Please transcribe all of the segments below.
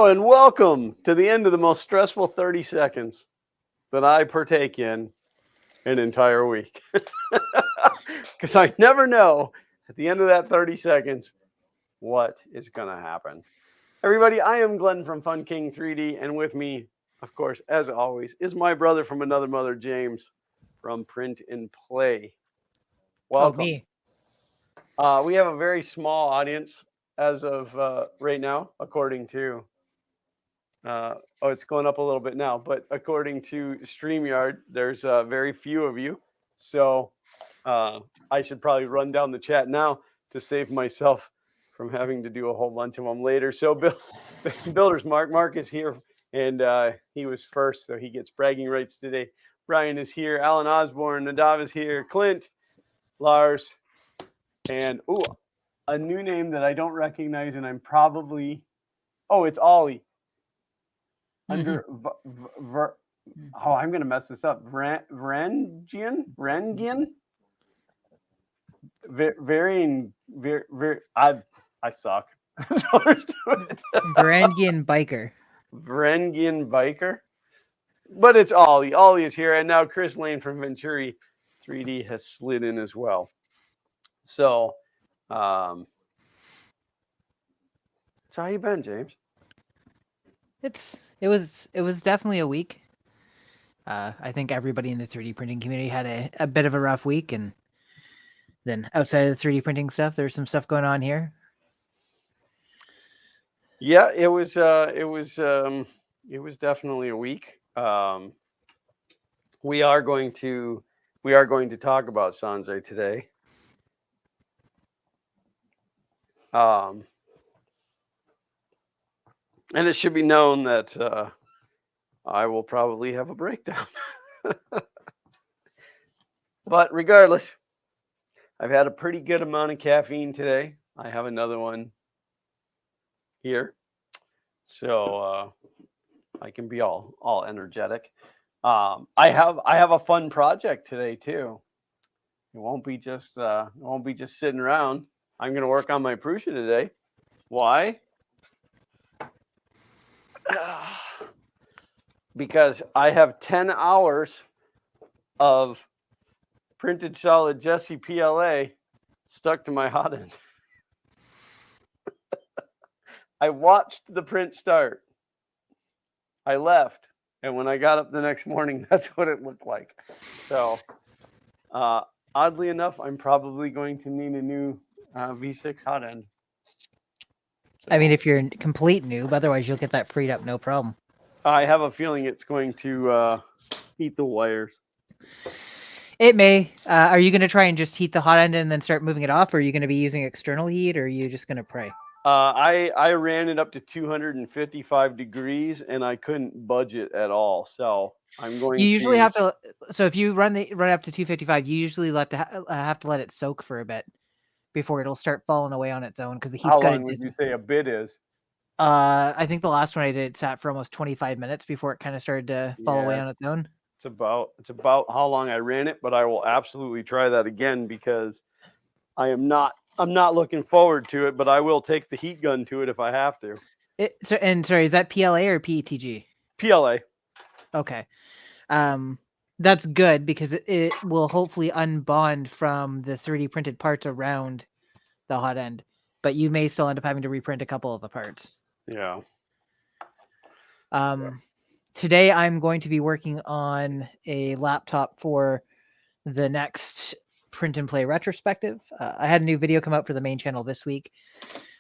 Hello and welcome to the end of the most stressful 30 seconds that I partake in an entire week. Because I never know at the end of that 30 seconds what is going to happen. Everybody, I am Glenn from Fun King 3D, and with me, of course, as always, is my brother from another mother, James, from Print and Play. Welcome. Me. We have a very small audience as of right now, according to it's going up a little bit now, but according to StreamYard, there's very few of you. So I should probably run down the chat now to save myself from having to do a whole bunch of them later. So Builders Mark is here, and he was first, so he gets bragging rights today. Brian is here, Alan Osborne, Nadav is here, Clint, Lars, and a new name that I don't recognize, and I'm probably it's Ollie. Under I'm gonna mess this up. Vrengian? I suck. Varangian biker. Vrengian biker. But it's Ollie. Ollie is here, and now Chris Lane from Venturi 3D has slid in as well. So how you been, James? It was definitely a week. I think everybody in the 3D printing community had a bit of a rough week, and then outside of the 3D printing stuff, there's some stuff going on here. Yeah, it was definitely a week. We are going to talk about Sanjay today. And it should be known that I will probably have a breakdown. But regardless, I've had a pretty good amount of caffeine today. I have another one here. So I can be all energetic. I have a fun project today too. It won't be just sitting around. I'm going to work on my Prusa today. Why? Because I have 10 hours of printed solid Jesse PLA stuck to my hot end. I watched the print start. I left, and when I got up the next morning, that's what it looked like. So, oddly enough, I'm probably going to need a new V6 hot end. So, I mean, if you're complete noob, otherwise you'll get that freed up, no problem. I have a feeling it's going to heat the wires. It may. Are you going to try and just heat the hot end and then start moving it off, or are you going to be using external heat, or are you just going to pray? I ran it up to 255 degrees, and I couldn't budge it at all. So I'm going. You usually have to. So if you run up to 255, you usually have to let it soak for a bit before it'll start falling away on its own, because the heat's got to. How long would you say a bit is? I think the last one I did sat for almost 25 minutes before it kind of started to fall away on its own. It's about how long I ran it, but I will absolutely try that again, because I'm not looking forward to it, but I will take the heat gun to it if I have to. Sorry, is that PLA or PETG? PLA. Okay. That's good, because it will hopefully unbond from the 3D printed parts around the hot end, but you may still end up having to reprint a couple of the parts. Yeah. Today I'm going to be working on a laptop for the next Print and Play retrospective. I had a new video come out for the main channel this week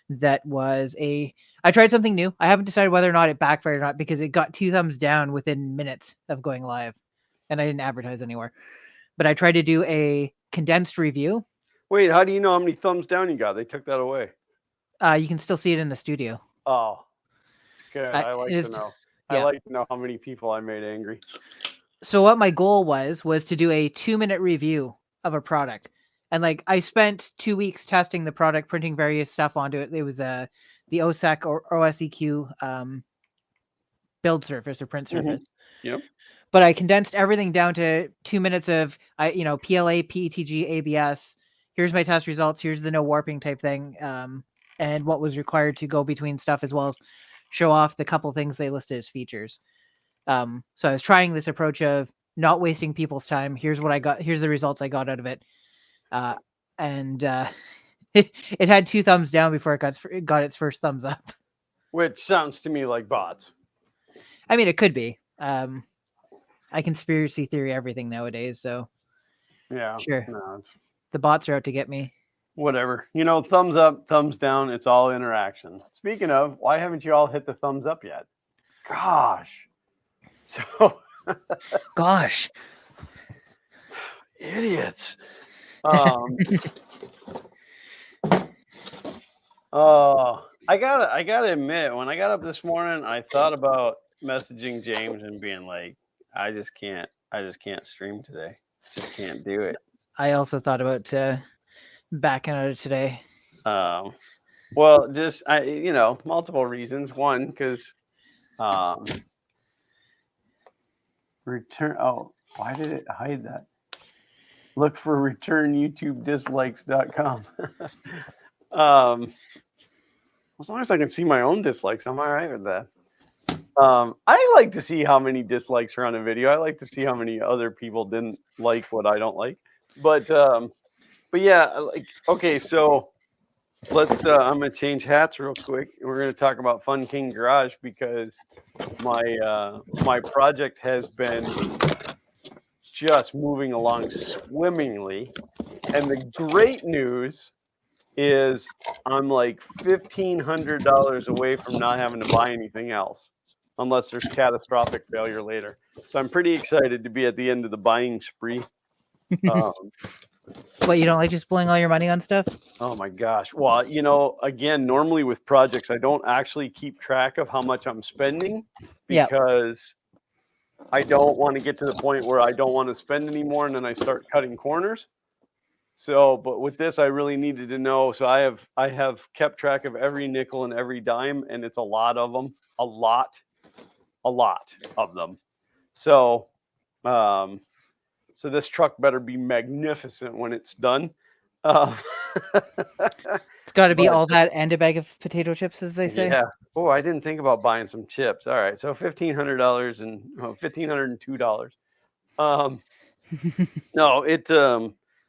that was I tried something new. I haven't decided whether or not it backfired or not, because it got 2 thumbs down within minutes of going live, and I didn't advertise anywhere. But I tried to do a condensed review. Wait, how do you know how many thumbs down you got? They took that away. You can still see it in the studio. Oh, it's good. I like to know. Yeah. I like to know how many people I made angry. So what my goal was to do a 2-minute review of a product. And I spent 2 weeks testing the product, printing various stuff onto it. It was the OSEC or OSEQ build surface or print surface. Mm-hmm. Yep. But I condensed everything down to 2 minutes of PLA, PETG, ABS. Here's my test results. Here's the no warping type thing, and what was required to go between stuff, as well as show off the couple things they listed as features. So I was trying this approach of not wasting people's time. Here's what I got. Here's the results I got out of it. And it had 2 thumbs down before it got its first thumbs up. Which sounds to me like bots. I mean, it could be. I conspiracy theory everything nowadays, so Yeah. sure. No, The bots are out to get me. whatever. Thumbs up, thumbs down. It's all interaction. Speaking of, why haven't you all hit the thumbs up yet? Gosh. So. Gosh. Idiots. I gotta admit, when I got up this morning, I thought about messaging James and being like, I just can't stream today. Just can't do it. I also thought about backing out of today. Well, just multiple reasons. One, because return. Oh, why did it hide that? Look for return-youtube-dislikes.com. As long as I can see my own dislikes, I'm all right with that. I like to see how many dislikes are on a video. I like to see how many other people didn't like what I don't like. But yeah, okay, so let's. I'm gonna change hats real quick. We're gonna talk about Fun King Garage because my project has been just moving along swimmingly, and the great news is I'm like $1,500 away from not having to buy anything else unless there's catastrophic failure later. So I'm pretty excited to be at the end of the buying spree. What, you don't like just blowing all your money on stuff? Oh my gosh. Well, again, normally with projects, I don't actually keep track of how much I'm spending because I don't want to get to the point where I don't want to spend anymore and then I start cutting corners. So, but with this, I really needed to know. So I have kept track of every nickel and every dime, and it's a lot of them, a lot of them. So, so this truck better be magnificent when it's done. It's got to be all that and a bag of potato chips, as they say. Yeah. Oh, I didn't think about buying some chips. All right, so $1,500 and $1,502. No,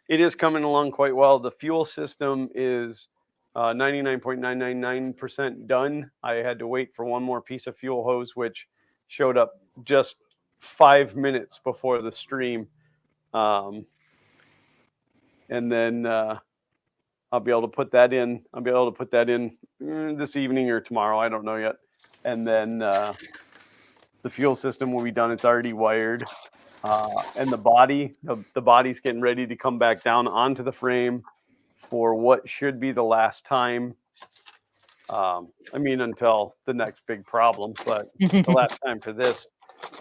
it is coming along quite well. The fuel system is 99.999% done. I had to wait for one more piece of fuel hose, which showed up just 5 minutes before the stream. And then I'll be able to put that in. I'll be able to put that in this evening or tomorrow. I don't know yet. And then the fuel system will be done. It's already wired. And the body's getting ready to come back down onto the frame for what should be the last time. Until the next big problem, but the last time for this.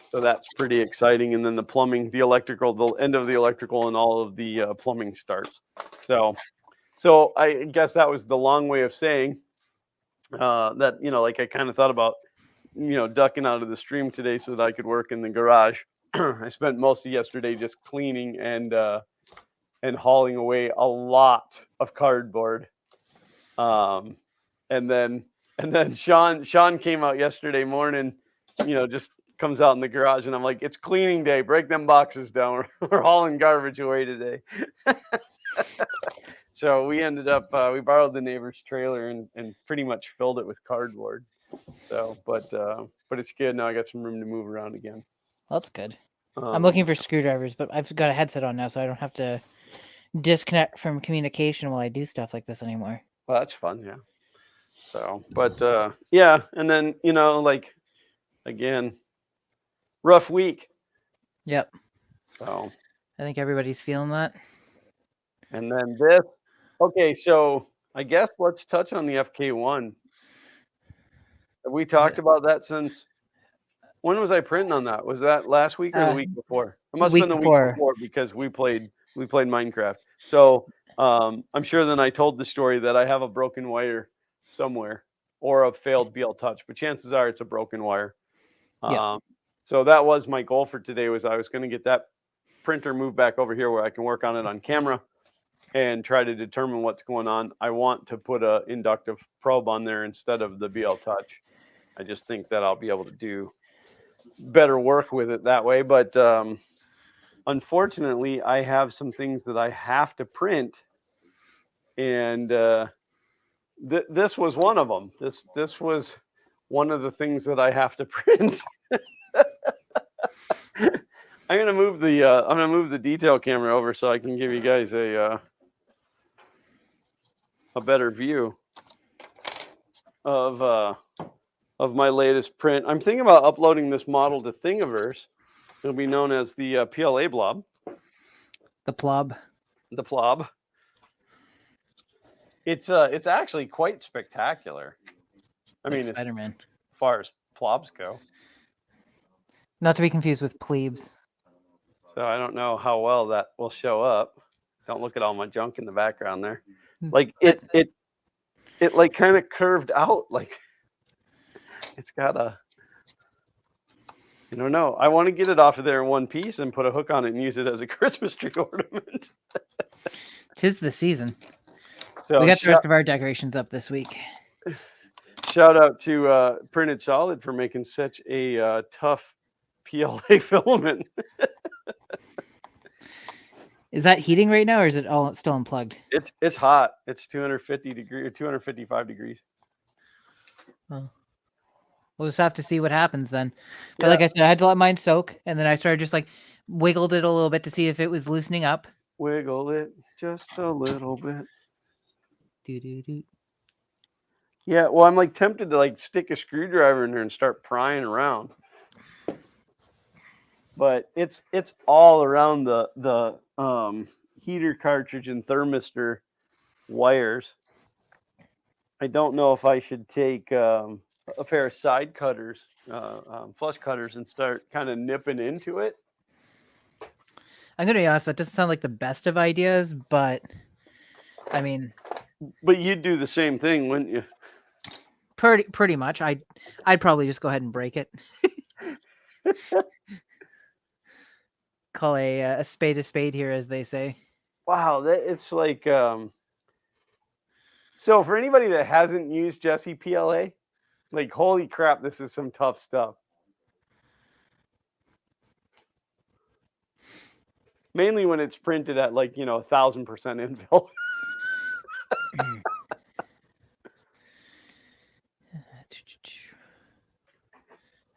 So that's pretty exciting. And then the plumbing, the end of the electrical and all of the plumbing starts. So I guess that was the long way of saying that, I kind of thought about, ducking out of the stream today so that I could work in the garage. I spent most of yesterday just cleaning and hauling away a lot of cardboard. And then Sean came out yesterday morning, just comes out in the garage and I'm like, it's cleaning day. Break them boxes down. We're hauling garbage away today. So we ended up, we borrowed the neighbor's trailer and pretty much filled it with cardboard. So, but it's good. Now I got some room to move around again. That's good. I'm looking for screwdrivers, but I've got a headset on now, so I don't have to disconnect from communication while I do stuff like this anymore. Well, that's fun, yeah. So, but yeah, and then again, rough week. Yep. So I think everybody's feeling that. And then this. Okay, so I guess let's touch on the FK1. Have we talked about that since? When was I printing on that? Was that last week or the week before? It must have been the week before because we played Minecraft. So I'm sure then I told the story that I have a broken wire somewhere or a failed BL Touch, but chances are it's a broken wire. So that was my goal for today. Was I was going to get that printer moved back over here where I can work on it on camera and try to determine what's going on. I want to put a inductive probe on there instead of the BL Touch. I just think that I'll be able to do better work with it that way. But unfortunately, I have some things that I have to print, and this was one of them. This was one of the things that I have to print. I'm gonna move the detail camera over so I can give you guys a better view of my latest print. I'm thinking about uploading this model to Thingiverse. It'll be known as the PLA blob. The plob. The plob. It's actually quite spectacular. I mean, it's Spider-Man. as far as plobs go. Not to be confused with plebes. So I don't know how well that will show up. Don't look at all my junk in the background there. Hmm. Like it like kind of curved out. Like it's got a. I don't know. I want to get it off of there in one piece and put a hook on it and use it as a Christmas tree ornament. 'Tis the season. So We got the rest of our decorations up this week. shout out to Printed Solid for making such a tough PLA filament. Is that heating right now, or is it all still unplugged? It's hot. It's 250 degrees, 255 degrees. Oh. We'll just have to see what happens then. But Yeah. like I said, I had to let mine soak, and then I started just like wiggled it a little bit to see if it was loosening up. Wiggle it just a little bit. Do. Yeah, well, I'm like tempted to like stick a screwdriver in there and start prying around. But it's all around the heater cartridge and thermistor wires. I don't know if I should take a pair of side cutters, flush cutters, and start kind of nipping into it. I'm gonna be honest, that doesn't sound like the best of ideas, but I mean, But you'd do the same thing, wouldn't you? pretty much. I'd probably just go ahead and break it. Call a spade here, as they say. Wow, it's like so for anybody that hasn't used Jesse PLA, like holy crap, this is some tough stuff. Mainly when it's printed at like 1,000% infill.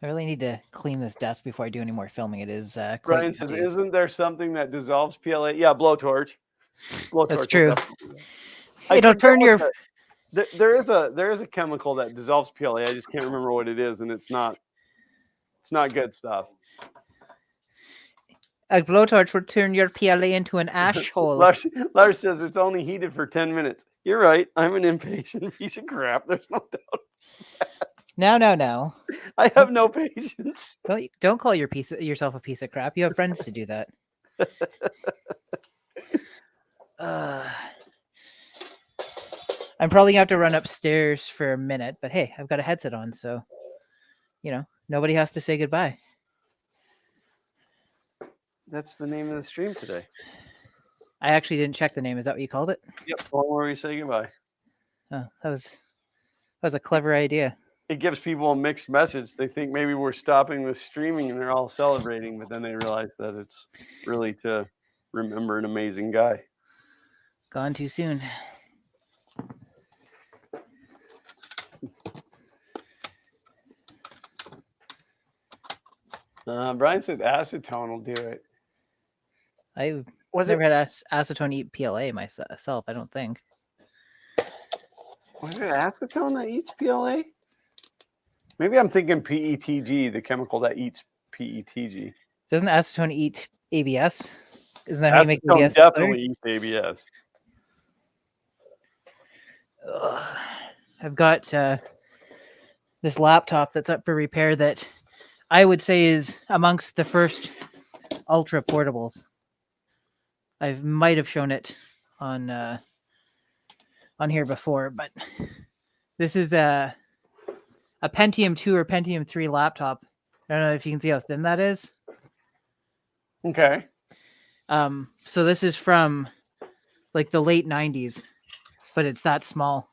I really need to clean this desk before I do any more filming. It is quite Brian says, dirty. "Isn't there something that dissolves PLA?" Yeah, blowtorch. That's true. I It'll forget turn what your. there is a chemical that dissolves PLA. I just can't remember what it is, and it's not good stuff. A blowtorch will turn your PLA into an ash hole. Lars says it's only heated for 10 minutes. You're right. I'm an impatient piece of crap. There's no doubt. No. I have no patience. Don't call yourself a piece of crap. You have friends to do that. I'm probably gonna have to run upstairs for a minute, but hey, I've got a headset on, so nobody has to say goodbye. That's the name of the stream today. I actually didn't check the name. Is that what you called it? Yep. One where we say goodbye. Oh, that was a clever idea. It gives people a mixed message. They think maybe we're stopping the streaming and they're all celebrating, but then they realize that it's really to remember an amazing guy. Gone too soon. Brian said acetone will do it. I've never had acetone eat PLA myself, I don't think. Was it acetone that eats PLA? Maybe I'm thinking PETG, the chemical that eats PETG. Doesn't acetone eat ABS? Isn't that how you make Acetone ABS? definitely eats ABS. I've got this laptop that's up for repair that I would say is amongst the first ultra portables. I might have shown it on here before, but this is a Pentium 2 or Pentium 3 laptop. I don't know if you can see how thin that is. Okay. So this is from like the late 90s, but it's that small.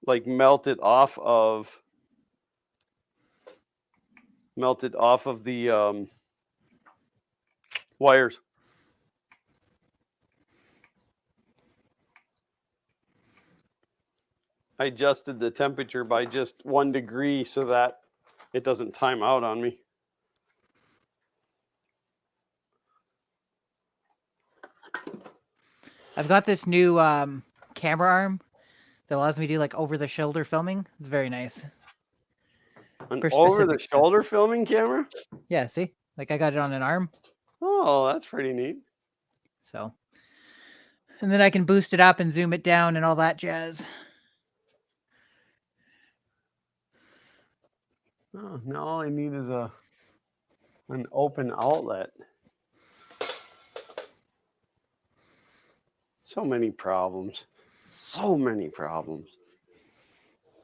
like melted off of the wires. I adjusted the temperature by just 1 degree so that it doesn't time out on me. I've got this new camera arm that allows me to do like over the shoulder filming. It's very nice. An For over the specific stuff. shoulder filming camera? Yeah, see? Like I got it on an arm. Oh, that's pretty neat. So, and then I can boost it up and zoom it down and all that jazz. Oh, now all I need is an open outlet. So many problems. So many problems.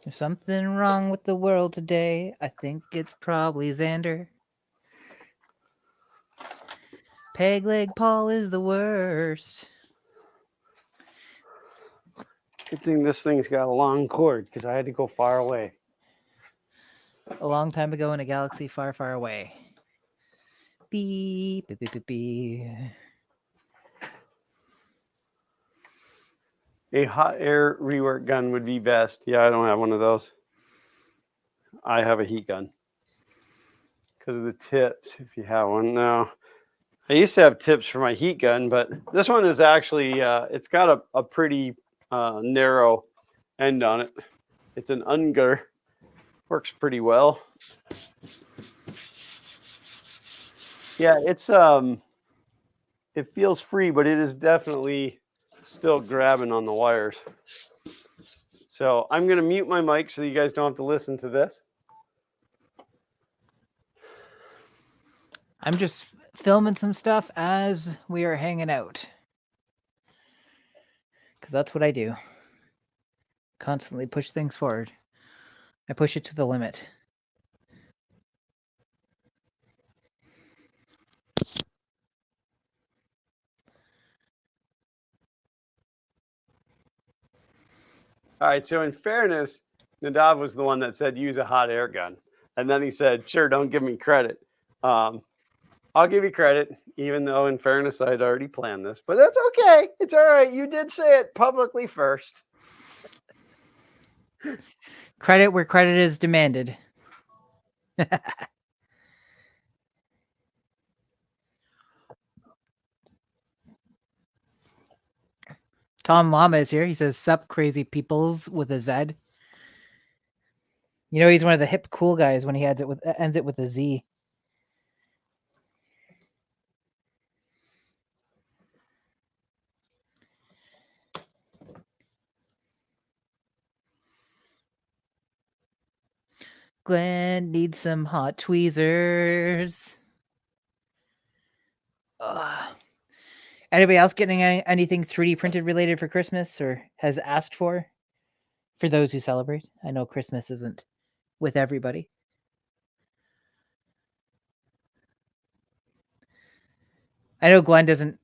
There's something wrong with the world today. I think it's probably Xander. Peg leg Paul is the worst. Good thing this thing's got a long cord because I had to go far away. A long time ago in a galaxy far, far away. Beep, beep, beep, beep, beep. A hot air rework gun would be best. Yeah, I don't have one of those. I have a heat gun because of the tips. If you have one now, I used to have tips for my heat gun, but this one is actually it's got a pretty narrow end on it. It's an Unger. Works pretty well. Yeah, it's it feels free, but it is definitely still grabbing on the wires. So I'm going to mute my mic so you guys don't have to listen to this. I'm just filming some stuff as we are hanging out. Because that's what I do. Constantly push things forward. I push it to the limit. All right, so in fairness, Nadav was the one that said use a hot air gun. And then he said, sure, don't give me credit. I'll give you credit, even though in fairness, I had already planned this. But that's okay. It's all right. You did say it publicly first. Credit where credit is demanded. Tom Llama is here. He says, sup, crazy peoples, with a Z. You know, he's one of the hip cool guys when he ends it with a Z. Glenn needs some hot tweezers. Anybody else getting anything 3D printed related for Christmas or has asked for those who celebrate? I know Christmas isn't with everybody. I know Glenn doesn't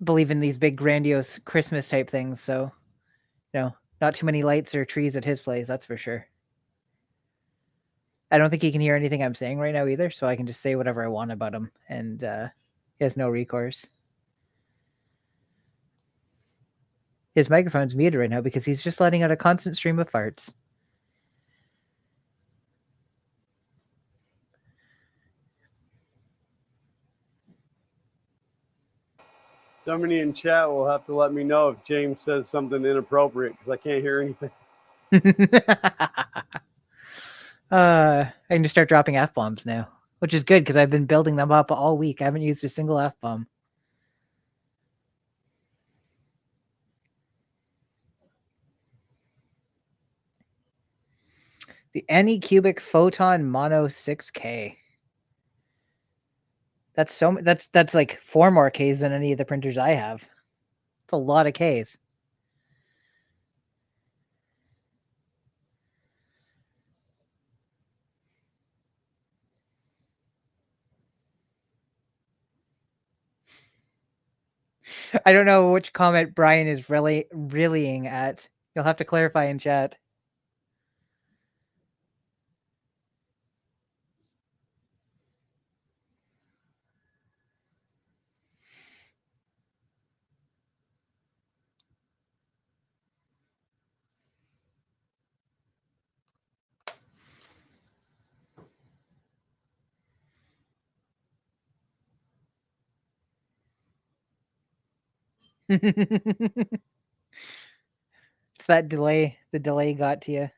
believe in these big grandiose Christmas type things, so not too many lights or trees at his place, that's for sure. I don't think he can hear anything I'm saying right now either, so I can just say whatever I want about him, and he has no recourse. His microphone's muted right now because he's just letting out a constant stream of farts. Somebody in chat will have to let me know if James says something inappropriate because I can't hear anything. I can just start dropping F-bombs now, which is good because I've been building them up all week. I haven't used a single F-bomb. The Anycubic Photon Mono 6K. That's like 4 more Ks than any of the printers I have. It's a lot of Ks. I don't know which comment Brian is really reeling at. You'll have to clarify in chat. It's that delay. The delay got to you.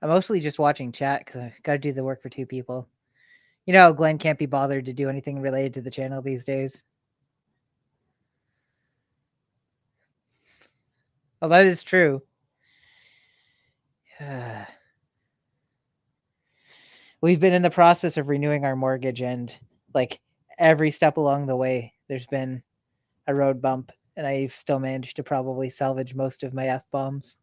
I'm mostly just watching chat because I got to do the work for two people. You know, Glenn can't be bothered to do anything related to the channel these days. Well, that is true. We've been in the process of renewing our mortgage, and like every step along the way, there's been a road bump, and I've still managed to probably salvage most of my F-bombs.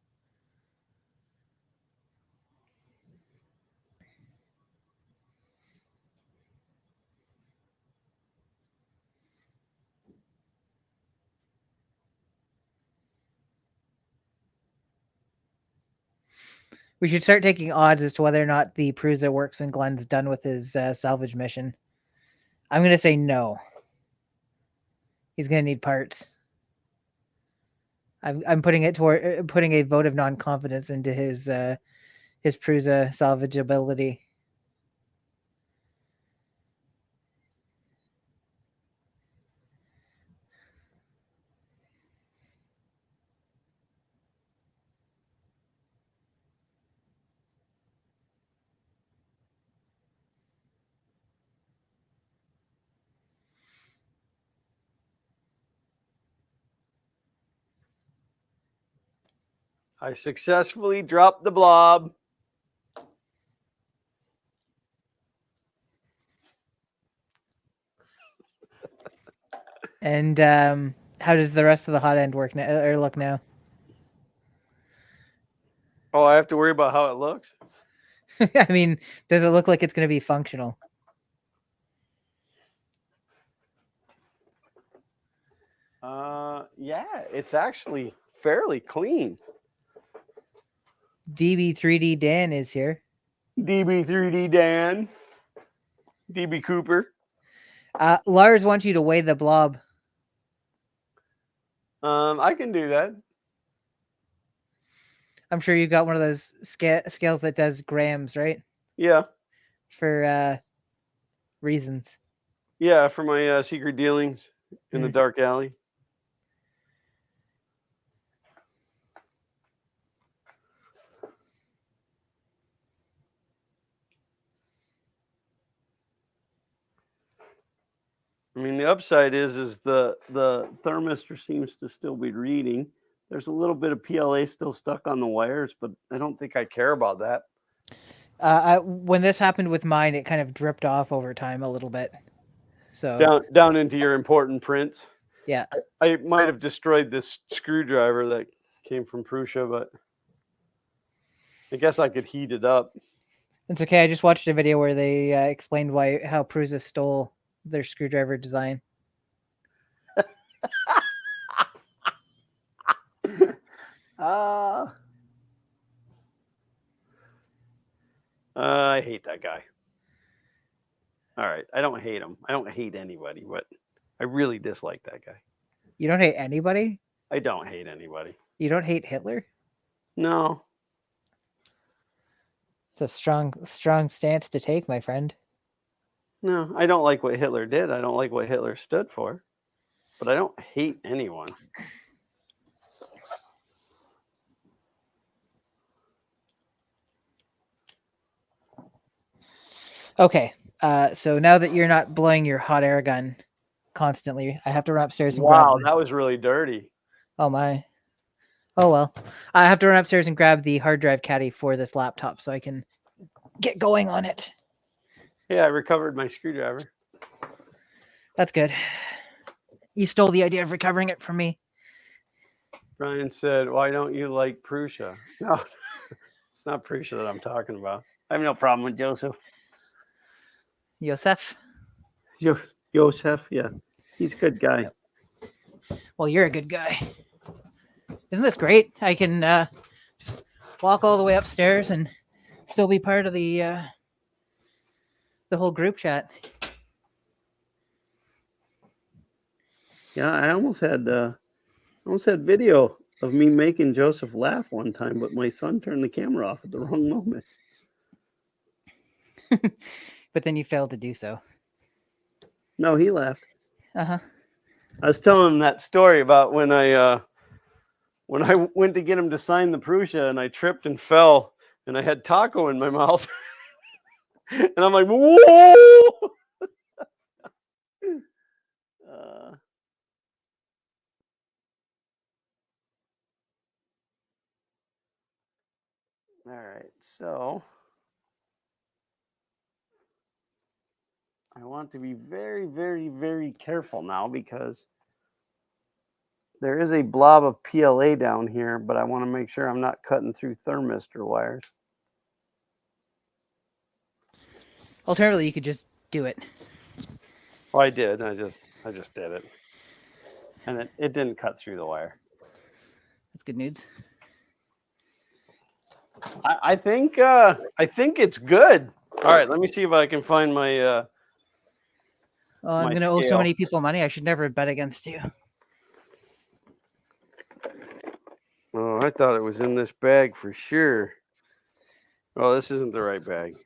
We should start taking odds as to whether or not the Prusa works when Glenn's done with his salvage mission. I'm going to say no. He's going to need parts. I'm putting it toward putting a vote of non-confidence into his Prusa salvageability. I successfully dropped the blob. And how does the rest of the hot end work now, or look now? Oh, I have to worry about how it looks? I mean, does it look like it's going to be functional? Yeah, it's actually fairly clean. DB3D Dan is here. DB3D Dan. DB Cooper. Lars wants you to weigh the blob. I can do that. I'm sure you've got one of those scales that does grams, right? Yeah. For reasons. Yeah, for my secret dealings in the dark alley. I mean, the upside is the thermistor seems to still be reading. There's a little bit of PLA still stuck on the wires, but I don't think I care about that. When this happened with mine, it kind of dripped off over time a little bit. So down into your important prints. Yeah. I might have destroyed this screwdriver that came from Prusa, but I guess I could heat it up. It's okay. I just watched a video where they explained how Prusa stole their screwdriver design. I hate that guy. All right, I don't hate him. I don't hate anybody, but I really dislike that guy. You don't hate anybody? I don't hate anybody. You don't hate Hitler? No. It's a strong stance to take, my friend. No, I don't like what Hitler did. I don't like what Hitler stood for. But I don't hate anyone. Okay, so now that you're not blowing your hot air gun constantly, I have to run upstairs and Wow, that was really dirty. Oh my. Oh well. I have to run upstairs and grab the hard drive caddy for this laptop so I can get going on it. Yeah, I recovered my screwdriver. That's good. You stole the idea of recovering it from me. Brian said, "Why don't you like Prusa?" No, it's not Prusa that I'm talking about. I have no problem with Joseph. Joseph? Joseph, yeah. He's a good guy. Yep. Well, you're a good guy. Isn't this great? I can just walk all the way upstairs and still be part of the whole group chat. Yeah, I almost had video of me making Joseph laugh one time, but my son turned the camera off at the wrong moment. But then you failed to do so. No, he laughed. Uh-huh. I was telling him that story about when I went to get him to sign the Prusa and I tripped and fell and I had taco in my mouth. And I'm like, whoa! All right, so I want to be very, very, very careful now because there is a blob of PLA down here, but I want to make sure I'm not cutting through thermistor wires. Alternatively, you could just do it. Well, I did. I just did it, and it didn't cut through the wire. That's good news. I think it's good. All right, let me see if I can find my. Oh, I'm my gonna owe so scale. many people money. I should never bet against you. Oh, I thought it was in this bag for sure. Oh, this isn't the right bag.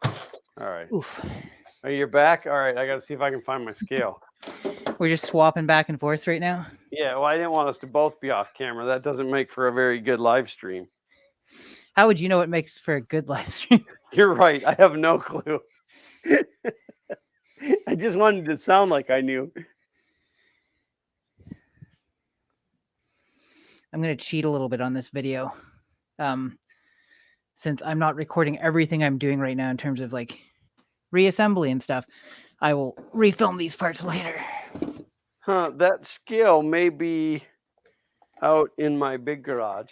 All right. Oof. Are you back? All right, I got to see if I can find my scale. We're just swapping back and forth right now. Yeah, well, I didn't want us to both be off camera. That doesn't make for a very good live stream. How would you know what makes for a good live stream? You're right. I have no clue. I just wanted to sound like I knew. I'm gonna cheat a little bit on this video. Since I'm not recording everything I'm doing right now in terms of like reassembly and stuff, I will refilm these parts later. Huh, that scale may be out in my big garage,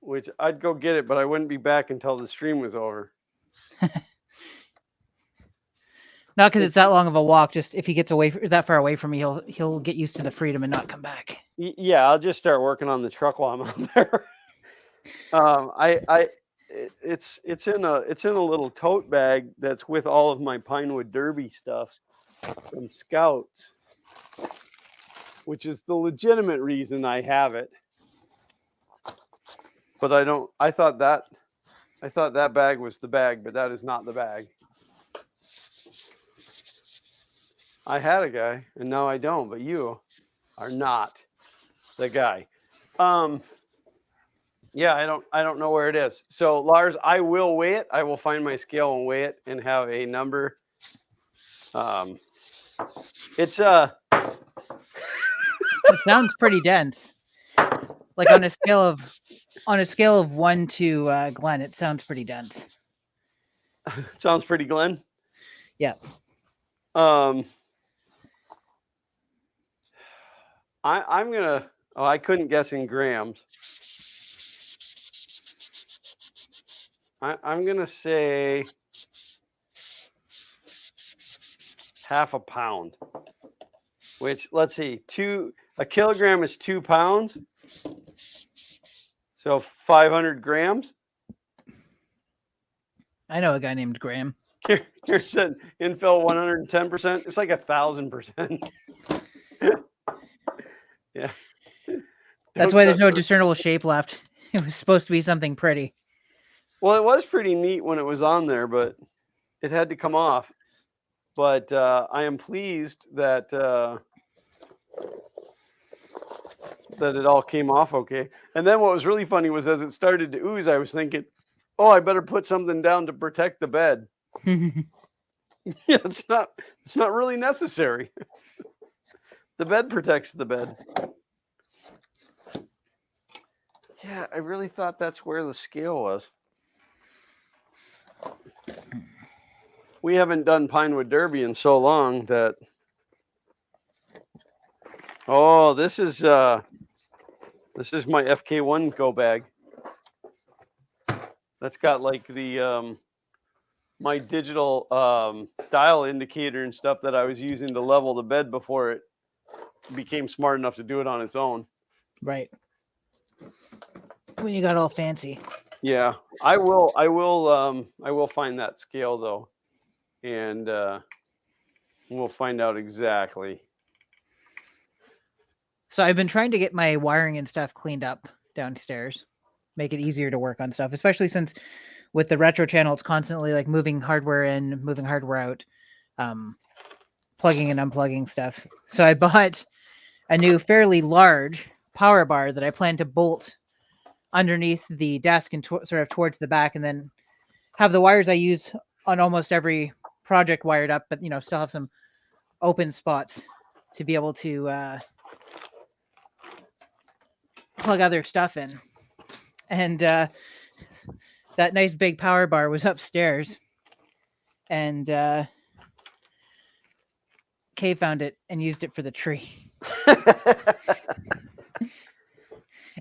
which I'd go get it, but I wouldn't be back until the stream was over. Not because it's that long of a walk. Just if he gets away that far away from me, he'll get used to the freedom and not come back. Yeah, I'll just start working on the truck while I'm out there. It's in a little tote bag that's with all of my Pinewood Derby stuff from Scouts, which is the legitimate reason I have it. But I thought that bag was the bag, but that is not the bag. I had a guy and now I don't, but you are not the guy. Yeah, I don't know where it is. So Lars, I will weigh it. I will find my scale and weigh it and have a number. It sounds pretty dense. Like on a scale of 1 to Glenn, it sounds pretty dense. Sounds pretty Glenn. Yeah. I'm gonna. Oh, I couldn't guess in grams. I'm gonna say half a pound. Which, let's see, a kilogram is 2 pounds. So 500 grams. I know a guy named Graham. Here said infill 110%. It's like 1,000%. Yeah. That's why there's no discernible shape left. It was supposed to be something pretty. Well, it was pretty neat when it was on there, but it had to come off. But I am pleased that that it all came off okay. And then what was really funny was as it started to ooze, I was thinking, oh, I better put something down to protect the bed. Yeah, it's not really necessary. The bed protects the bed. Yeah, I really thought that's where the scale was. We haven't done Pinewood Derby in so long that. Oh, this is my FK1 go bag. That's got like the my digital dial indicator and stuff that I was using to level the bed before it became smart enough to do it on its own. Right. When you got all fancy. Yeah, I will find that scale though, and we'll find out exactly. So I've been trying to get my wiring and stuff cleaned up downstairs, make it easier to work on stuff, especially since with the retro channel, it's constantly like moving hardware in, moving hardware out, plugging and unplugging stuff. So I bought a new fairly large power bar that I plan to bolt underneath the desk and sort of towards the back, and then have the wires I use on almost every project wired up, but still have some open spots to be able to plug other stuff in. And that nice big power bar was upstairs, and Kay found it and used it for the tree.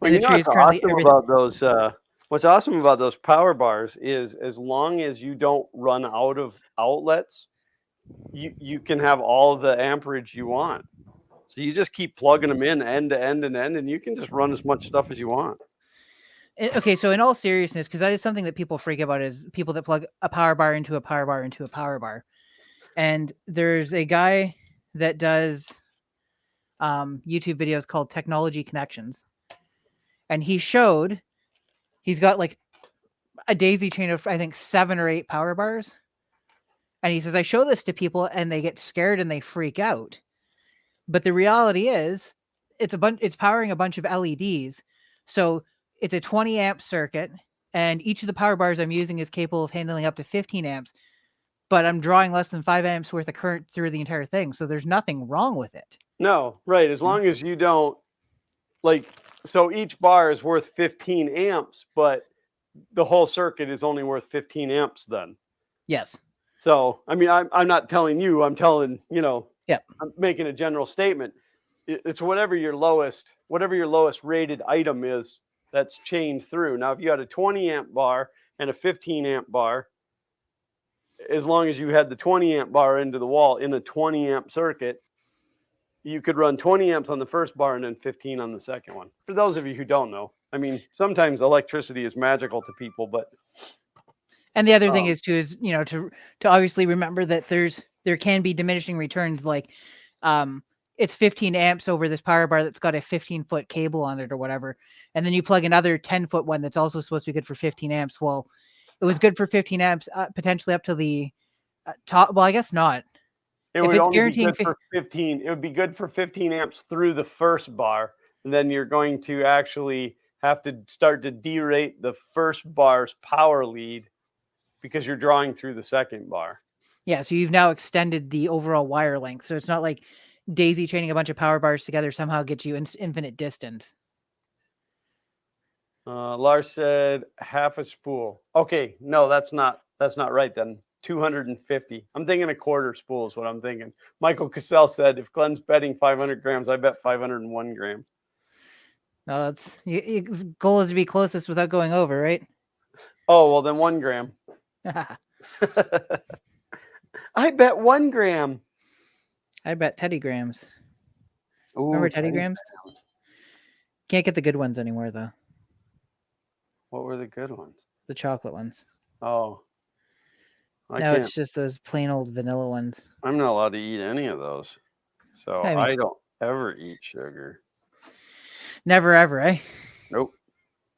Well, you know what's awesome about those? What's awesome about those power bars is as long as you don't run out of outlets, you can have all the amperage you want. So you just keep plugging them in end to end and end, and you can just run as much stuff as you want. Okay, so in all seriousness, because that is something that people freak about, is people that plug a power bar into a power bar into a power bar. And there's a guy that does YouTube videos called Technology Connections, and he's got like a daisy chain of I think 7 or 8 power bars, and he says I show this to people and they get scared and they freak out. But the reality is, it's powering a bunch of LEDs, so it's a 20 amp circuit, and each of the power bars I'm using is capable of handling up to 15 amps, but I'm drawing less than 5 amps worth of current through the entire thing, so there's nothing wrong with it. No, right. As long as you don't, so each bar is worth 15 amps, but the whole circuit is only worth 15 amps then. Yes. So, I mean, I'm not telling you, I'm telling, Yep. I'm making a general statement. It's whatever your lowest rated item is that's chained through. Now, if you had a 20 amp bar and a 15 amp bar, as long as you had the 20 amp bar into the wall in a 20 amp circuit, you could run 20 amps on the first bar and then 15 on the second one. For those of you who don't know, I mean, sometimes electricity is magical to people, but. And the other thing is too, is, to obviously remember that there can be diminishing returns, like, it's 15 amps over this power bar that's got a 15-foot cable on it or whatever. And then you plug another 10-foot one that's also supposed to be good for 15 amps. Well, it was good for 15 amps, potentially up to the top. Well, I guess not. It would only be good for 15. It would be good for 15 amps through the first bar. And then you're going to actually have to start to derate the first bar's power lead because you're drawing through the second bar. Yeah, so you've now extended the overall wire length. So it's not like daisy chaining a bunch of power bars together somehow gets you infinite distance. Lars said half a spool. Okay, no, that's not right then. 250. I'm thinking a quarter spool is what I'm thinking. Michael Cassell said, if Glenn's betting 500 grams, I bet 501 grams. No, that's goal is to be closest without going over, right? Oh, well then 1 gram. I bet 1 gram. I bet Teddy grams. Ooh, remember Teddy grams? Can't get the good ones anymore though. What were the good ones? The chocolate ones. Oh. Now it's just those plain old vanilla ones. I'm not allowed to eat any of those. So I don't ever eat sugar. Never ever, eh? Nope.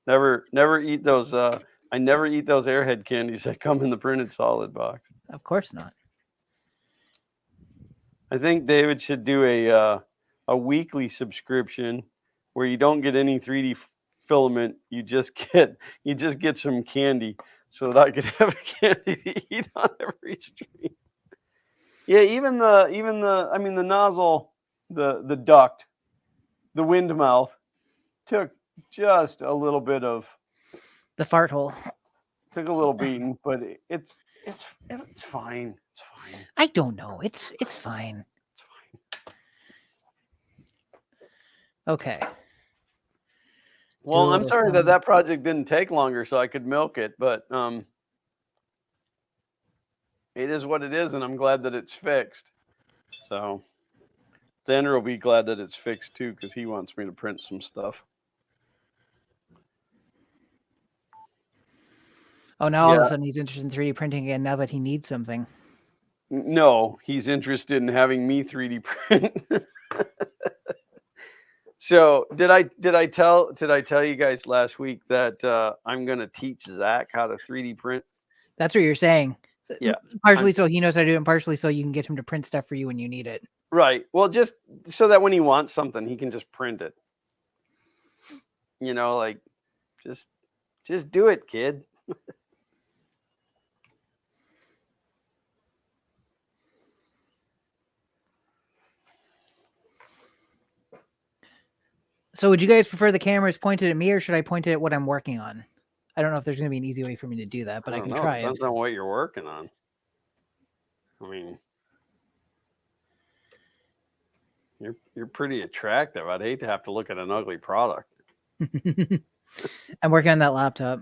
Never eat those. I never eat those Airhead candies that come in the printed solid box. Of course not. I think David should do a weekly subscription where you don't get any 3D filament. You just get some candy so that I could have candy to eat on every stream. Yeah, even the nozzle, the duct, the wind mouth took just a little bit of the fart hole. Took a little beating, but it's fine. It's fine. I don't know. It's fine. It's fine. Okay. Well, I'm sorry that project didn't take longer so I could milk it, but it is what it is, and I'm glad that it's fixed. So Xander will be glad that it's fixed too, because he wants me to print some stuff. Oh, now all of a sudden he's interested in 3D printing again now that he needs something. No, he's interested in having me 3D print. So did I tell you guys last week that I'm gonna teach Zach how to 3D print? That's what you're saying. Yeah, Partially so he knows how to do it, and partially so you can get him to print stuff for you when you need it. right. Well, just so that when he wants something, he can just print it. You know, like just do it, kid. So would you guys prefer the cameras pointed at me, or should I point it at what I'm working on? I don't know if there's going to be an easy way for me to do that, but I don't can know. try it. Depends on what you're working on. I mean, you're pretty attractive. I'd hate to have to look at an ugly product. I'm working on that laptop.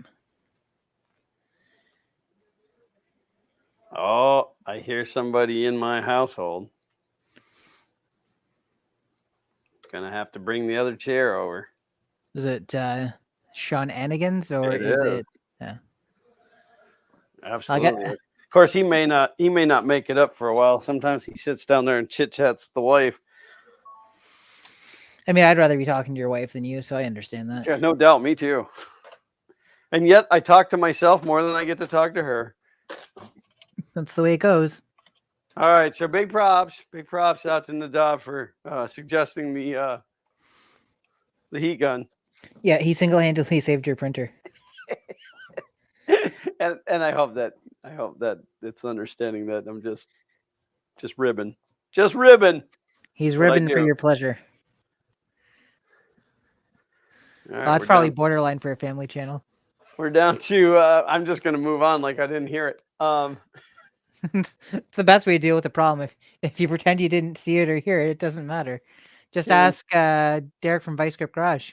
Oh, I hear somebody in my household. Gonna have to bring the other chair over. Is it Sean Anigans, or It is is. it? Yeah. Absolutely. Of course, he may not make it up for a while. Sometimes he sits down there and chit chats the wife. I mean, I'd rather be talking to your wife than you, so I understand that. Yeah, no doubt. Me too. And yet, I talk to myself more than I get to talk to her. That's the way it goes. All right, so big props out to Nadav for suggesting the heat gun. Yeah, he single-handedly saved your printer. and I hope that it's understanding that I'm just ribbing. Just ribbing. He's ribbing for your pleasure. Right, that's probably borderline for a family channel. We're down to I'm just gonna move on like I didn't hear it. It's the best way to deal with the problem. If you pretend you didn't see it or hear it, it doesn't matter. Just ask Derek from Vice Grip Garage.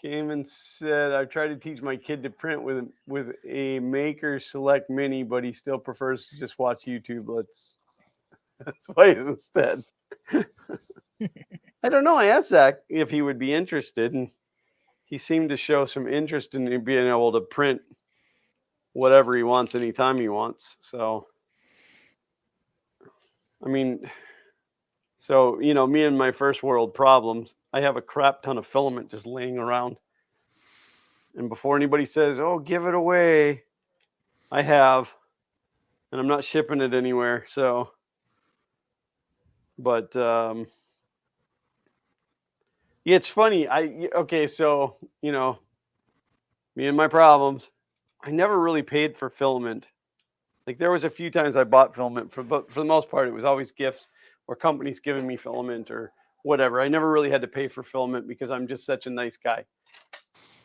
Came and said, I've tried to teach my kid to print with a Maker Select Mini, but he still prefers to just watch YouTube. That's why he's instead. I don't know. I asked Zach if he would be interested, and he seemed to show some interest in being able to print whatever he wants anytime he wants. So, I mean, so, you know, me and my first world problems, I have a crap ton of filament just laying around. And before anybody says, oh, give it away, I have, and I'm not shipping it anywhere. So, but yeah, it's funny. Okay, so, you know, me and my problems, I never really paid for filament. Like there was a few times I bought filament, but for the most part, it was always gifts or companies giving me filament or whatever. I never really had to pay for filament because I'm just such a nice guy.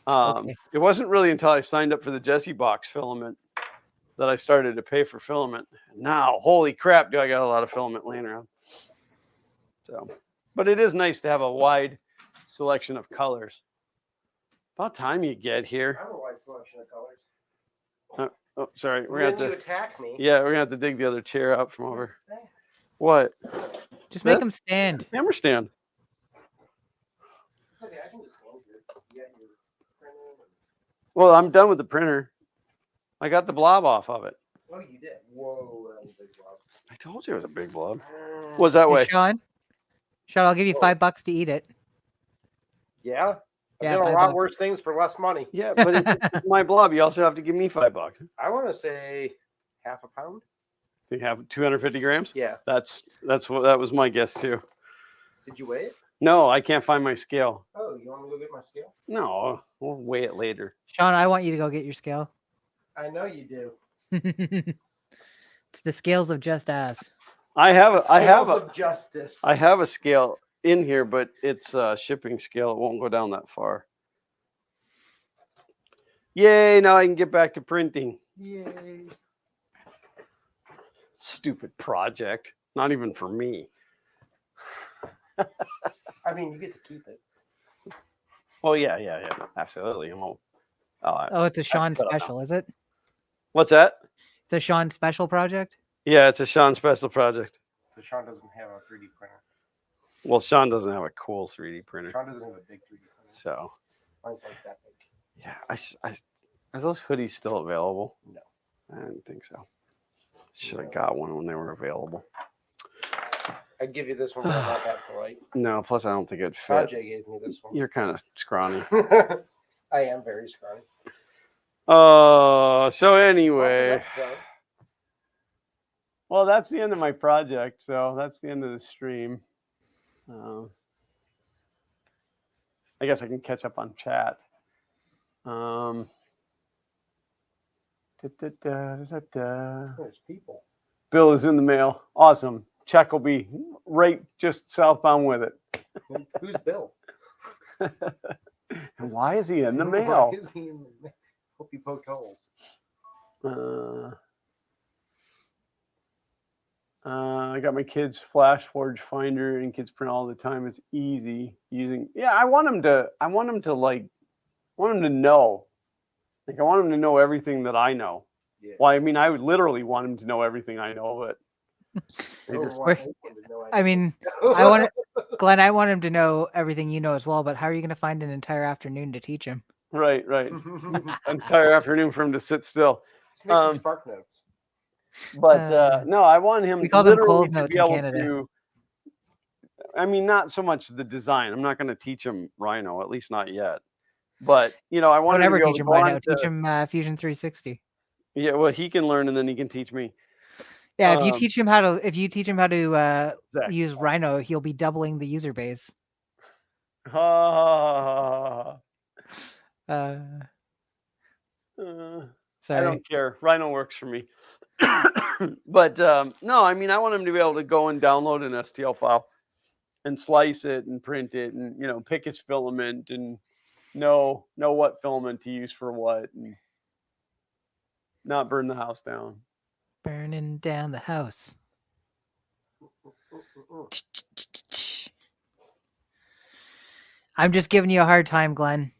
Okay. It wasn't really until I signed up for the Jesse Box filament that I started to pay for filament. Now, holy crap, do I got a lot of filament laying around. So, but it is nice to have a wide selection of colors. About time you get here. I have a wide selection of colors. Oh, sorry. We're going to attack me. Yeah, we're going to have to dig the other chair out from over. What? Just make them stand. Hammer stand. Okay, I can just stand here. You got your printer. Well, I'm done with the printer. I got the blob off of it. Oh, you did? Whoa, that was a big blob. I told you it was a big blob. Was that way? Sean, I'll give you $5 to eat it. Yeah? I've done a lot worse things for less money. Yeah, but it's my blob. You also have to give me $5. I want to say half a pound. You have 250 grams? Yeah. That was my guess too. Did you weigh it? No, I can't find my scale. Oh, you want me to go get my scale? No, we'll weigh it later. Sean, I want you to go get your scale. I know you do. The scales of just ass. I have of justice. I have a scale in here, but it's a shipping scale. It won't go down that far. Yay, now I can get back to printing. Yay. Stupid project. Not even for me. I mean, you get to keep it. Oh, yeah. Absolutely. It's a Sean special, is it? What's that? It's a Sean special project? Yeah, it's a Sean special project. But Sean doesn't have a 3D printer. Well, Sean doesn't have a cool 3D printer. Sean doesn't have a big 3D printer. So. Mine's like that big. Yeah, are those hoodies still available? No. I didn't think so. Should have got one when they were available. I'd give you this one, but I'm not that polite. No, plus I don't think it'd fit. Sanjay gave me this one. You're kind of scrawny. I am very scrawny. So anyway. Well, that's the end of my project, so that's the end of the stream. I guess I can catch up on chat. There's people. Bill is in the mail. Awesome. Check will be right just southbound with it. Who's Bill? And why is he in the mail? Why is he in the mail? Hope you poked holes. I got my kids Flash Forge Finder and Kids Print all the time. It's easy using. Yeah, I want them to know. Like I want them to know everything that I know. Yeah. Well, I mean, I would literally want them to know everything I know, but I mean, Glenn, I want him to know everything you know as well, but how are you going to find an entire afternoon to teach him? Right. Entire afternoon for him to sit still. Make some Spark Notes. But no, I want him we call them literally Coles to Notes be in able Canada. to. I mean, not so much the design. I'm not going to teach him Rhino, at least not yet. But I want him to be able to go on to, teach him Fusion 360. Yeah, well, he can learn and then he can teach me. Yeah, if you teach him how to use Rhino, he'll be doubling the user base. Sorry. I don't care. Rhino works for me. But no, I mean, I want him to be able to go and download an STL file and slice it and print it and pick his filament and know what filament to use for what and not burn the house down. Burning down the house. I'm just giving you a hard time, Glenn.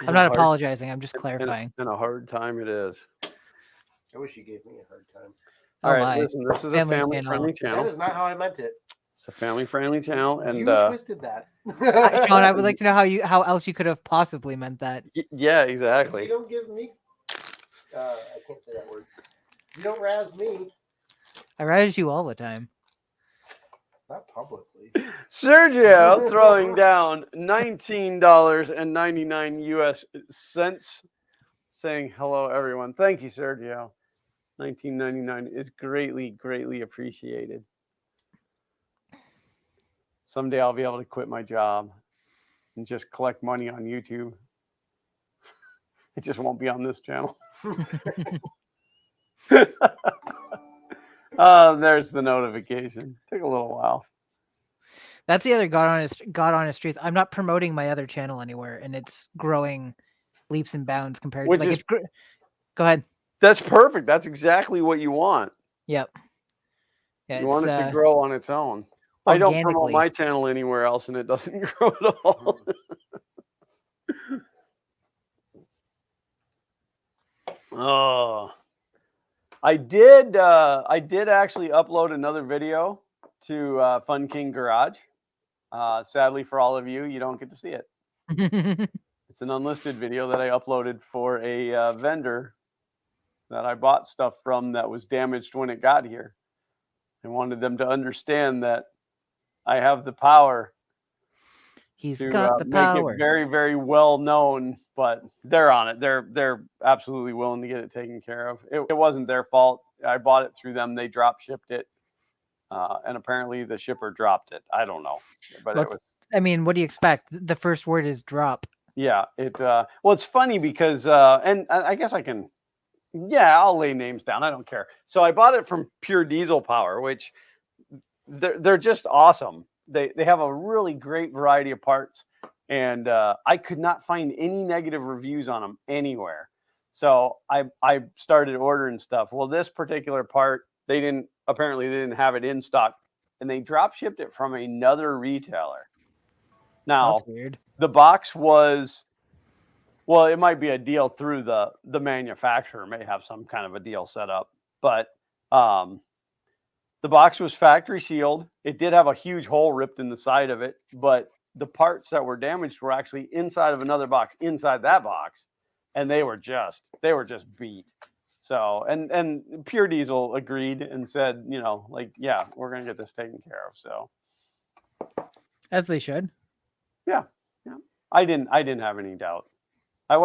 I'm not apologizing. I'm just clarifying. And a hard time it is. I wish you gave me a hard time. All right, listen, this is a family-friendly channel. That is not how I meant it. It's a family-friendly channel, and you twisted that. Sean, I would like to know how else you could have possibly meant that. Yeah, exactly. You don't give me. I can't say that word. You don't razz me. I razz you all the time. Not publicly. Sergio throwing down $19.99 US cents, saying hello, everyone. Thank you, Sergio. $19.99 is greatly appreciated. Someday I'll be able to quit my job and just collect money on YouTube. It just won't be on this channel. There's the notification. Took a little while. That's the other God honest truth. I'm not promoting my other channel anywhere, and it's growing leaps and bounds compared to like Go ahead. That's perfect. That's exactly what you want. Yep. Yeah, you want it to grow on its own. I don't promote my channel anywhere else, and it doesn't grow at all. Oh, I did actually upload another video to Fun King Garage. Sadly for all of you, you don't get to see it. It's an unlisted video that I uploaded for a vendor that I bought stuff from that was damaged when it got here. I wanted them to understand that I have the power. He's got the power. Make it very, very well known, but they're on it. They're absolutely willing to get it taken care of. It wasn't their fault. I bought it through them. They drop shipped it, and apparently the shipper dropped it. I don't know, but it was. I mean, what do you expect? The first word is drop. Yeah. Well, it's funny because, and I guess I can. Yeah, I'll lay names down. I don't care. So I bought it from Pure Diesel Power, which they're just awesome. They have a really great variety of parts, and I could not find any negative reviews on them anywhere. So I started ordering stuff. Well, this particular part, they didn't have it in stock, and they drop shipped it from another retailer. Now, that's weird. The box was, well, it might be a deal through the manufacturer, may have some kind of a deal set up, but the box was factory sealed. It did have a huge hole ripped in the side of it, but the parts that were damaged were actually inside of another box inside that box, and they were just beat. So, and Pure Diesel agreed and said, you know, like, yeah, we're going to get this taken care of. So, As they should. yeah. I didn't have any doubt. I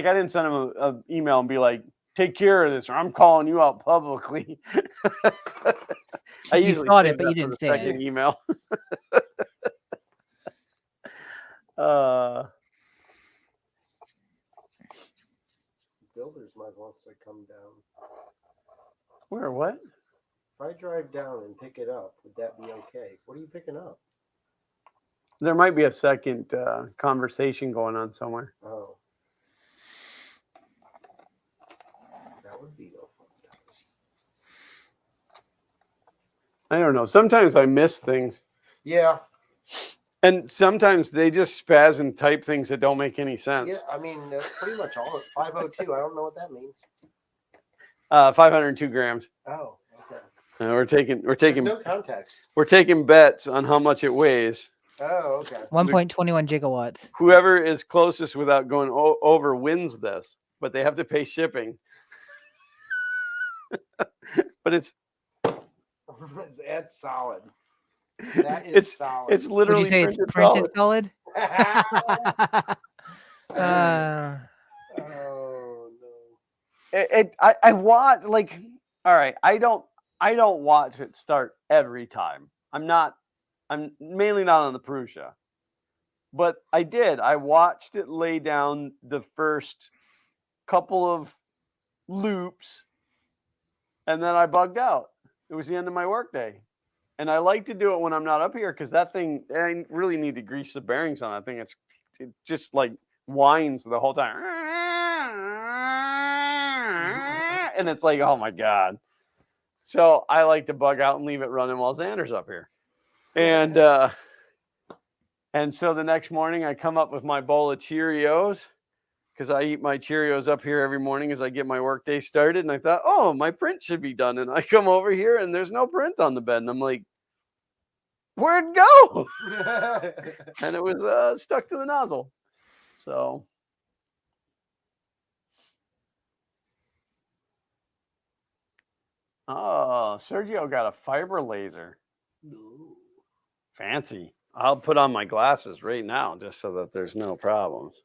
didn't send him a email and be like, take care of this, or I'm calling you out publicly. I You usually thought save it, but that you for didn't the say second it. email. Builders might want to come down. Where? What? If I drive down and pick it up, would that be okay? What are you picking up? There might be a second conversation going on somewhere. Oh. That would be no fun. I don't know. Sometimes I miss things. Yeah. And sometimes they just spaz and type things that don't make any sense. Yeah, I mean, that's pretty much all. 502. I don't know what that means. 502 grams. Oh, okay. We're taking There's no context. we're taking bets on how much it weighs. Oh, okay. 1.21 gigawatts. Whoever is closest without going over wins this, but they have to pay shipping. But it's That's solid. That is solid. it's Would you literally say it's printed printed solid? Oh no. I watch, like, all right, I don't watch it start every time. I'm mainly not on the Prusa. But I watched it lay down the first couple of loops, and then I bugged out. It was the end of my workday. And I like to do it when I'm not up here because that thing, I really need to grease the bearings on that thing. It just like whines the whole time. And it's like, oh my God. So I like to bug out and leave it running while Xander's up here. And so the next morning I come up with my bowl of Cheerios, because I eat my Cheerios up here every morning as I get my workday started. And I thought, oh, my print should be done. And I come over here and there's no print on the bed. And I'm like, where'd it go? And it was stuck to the nozzle. So. Oh, Sergio got a fiber laser. Ooh. Fancy. I'll put on my glasses right now just so that there's no problems.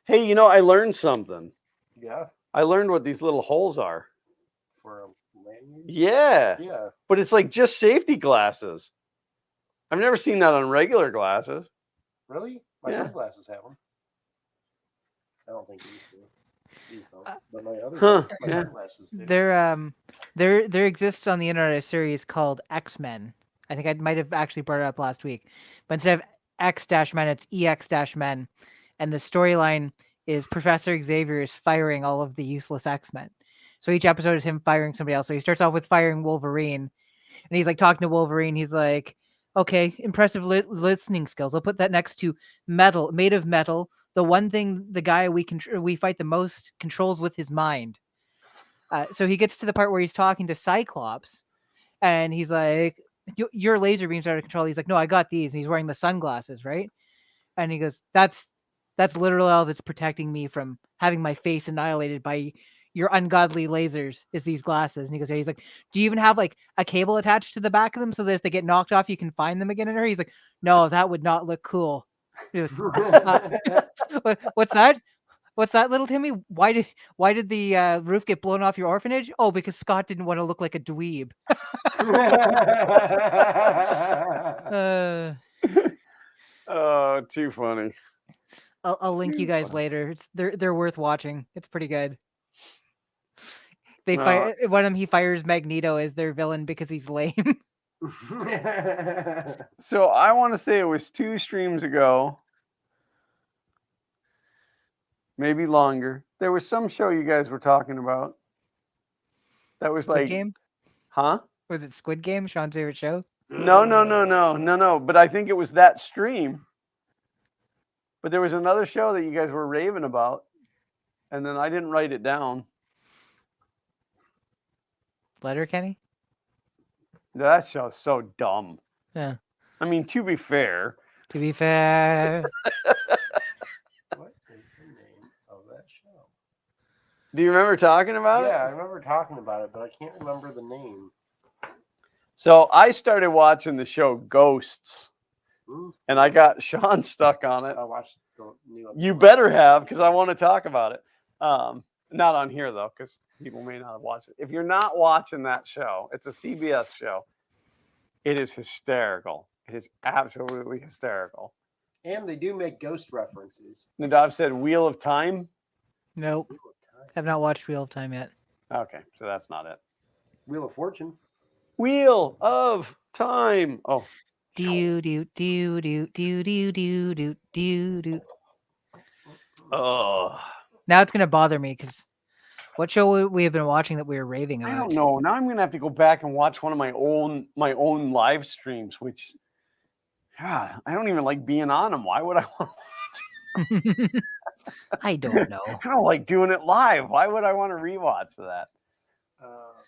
Hey, you know, I learned something. Yeah. I learned what these little holes are. For a lanyard? Yeah. Yeah. But it's like just safety glasses. I've never seen that on regular glasses. Really? My Yeah. sunglasses have them. I don't think these do. These don't. But my other my Yeah. sunglasses do. There exists on the internet a series called X-Men. I think I might have actually brought it up last week. But instead of X-Men, it's EX-Men. And the storyline is Professor Xavier is firing all of the useless X-Men. So each episode is him firing somebody else. So he starts off with firing Wolverine. And he's like talking to Wolverine. He's like, okay, impressive listening skills. I'll put that next to metal, made of metal. The one thing the guy we fight the most controls with his mind. So he gets to the part where he's talking to Cyclops. And he's like, your laser beam's out of control. He's like, no, I got these. And he's wearing the sunglasses, right? And he goes, that's literally all that's protecting me from having my face annihilated by your ungodly lasers is these glasses. And he goes, yeah. He's like, do you even have like a cable attached to the back of them so that if they get knocked off, you can find them again in her? He's like, no, that would not look cool. Like, what's that? What's that, little Timmy? Why did the roof get blown off your orphanage? Oh, because Scott didn't want to look like a dweeb. Oh, too funny. I'll link you guys later. They're worth watching. It's pretty good. They fire one of them. He fires Magneto as their villain because he's lame. So I want to say it was 2 streams ago, maybe longer. There was some show you guys were talking about. That was Squid like, Game? huh? Was it Squid Game? Sean's favorite show? No. But I think it was that stream. But there was another show that you guys were raving about, and then I didn't write it down. Letterkenny? That show's so dumb. Yeah. I mean, to be fair. To be fair. What is the name of that show? Do you remember talking about Yeah, I it? remember talking about it, but I can't remember the name. So I started watching the show Ghosts, Hmm? and I got Sean stuck on it. I watched the new episode. You better have, because I want to talk about it. Not on here though, because people may not have watched it. If you're not watching that show, it's a CBS show. It is hysterical. It is absolutely hysterical. And they do make ghost references. Nadav said Wheel of Time. Nope. Have not watched Real Time yet. Okay, so that's not it. Wheel of Fortune. Wheel of Time. Oh, Do do do do do do do do do do. oh. Now it's gonna bother me because what show would we have been watching that we were raving I about? don't know. Now I'm gonna have to go back and watch one of my own live streams, which, God, I don't even like being on them. Why would I want? I don't know. I don't like doing it live. Why would I want to rewatch that?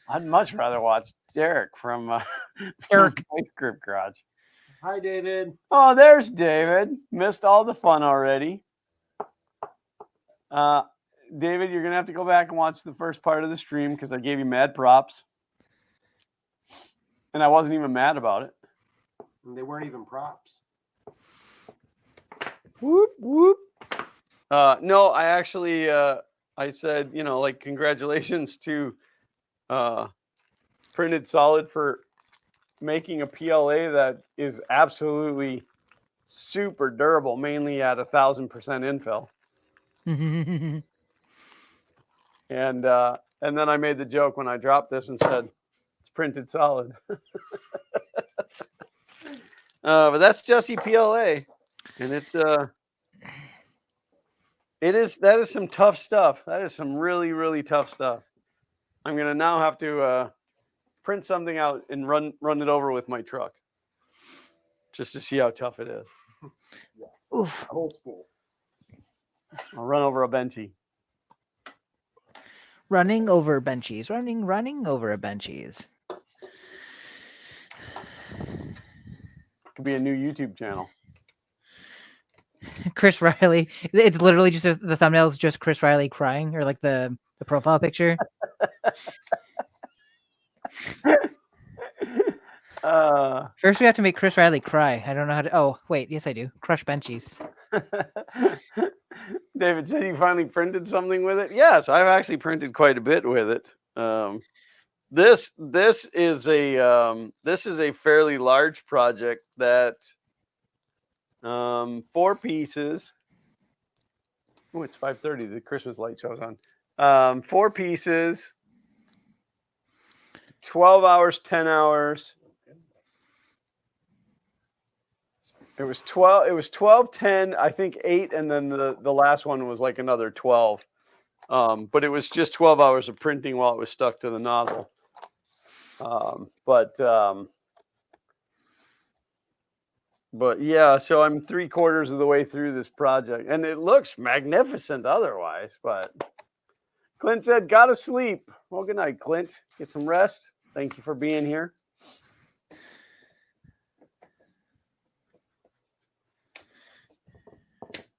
I'd much rather watch Derek from Derek. Ice Group Garage. Hi, David. Oh, there's David. Missed all the fun already. David, you're gonna have to go back and watch the first part of the stream because I gave you mad props, and I wasn't even mad about it. And they weren't even props. Whoop whoop. No, I actually I said, like, congratulations to Printed Solid for making a PLA that is absolutely super durable, mainly at 1,000% infill. And then I made the joke when I dropped this and said it's Printed Solid. But that's Jesse PLA, and that is some tough stuff. That is some really, really tough stuff. I'm gonna now have to print something out and run it over with my truck, just to see how tough it is. Yes. Oof. Old school. I'll run over a benchy. Running over benchies. Running over a benchies. Could be a new YouTube channel. Chris Riley. It's literally just the thumbnail is just Chris Riley crying, or like the profile picture. First, we have to make Chris Riley cry. I don't know how to. Oh, wait. Yes, I do. Crush benchies. David said you finally printed something with it. Yes, I've actually printed quite a bit with it. This is a fairly large project that 4 pieces. Oh, it's 5:30. The Christmas light show's on. 4 pieces, 12 hours, 10 hours. It was 12, 10, I think 8, and then the last one was like another 12. But it was just 12 hours of printing while it was stuck to the nozzle. But yeah, so I'm 3/4 of the way through this project, and it looks magnificent otherwise. But Clint said, "Gotta sleep." Well, good night, Clint. Get some rest. Thank you for being here.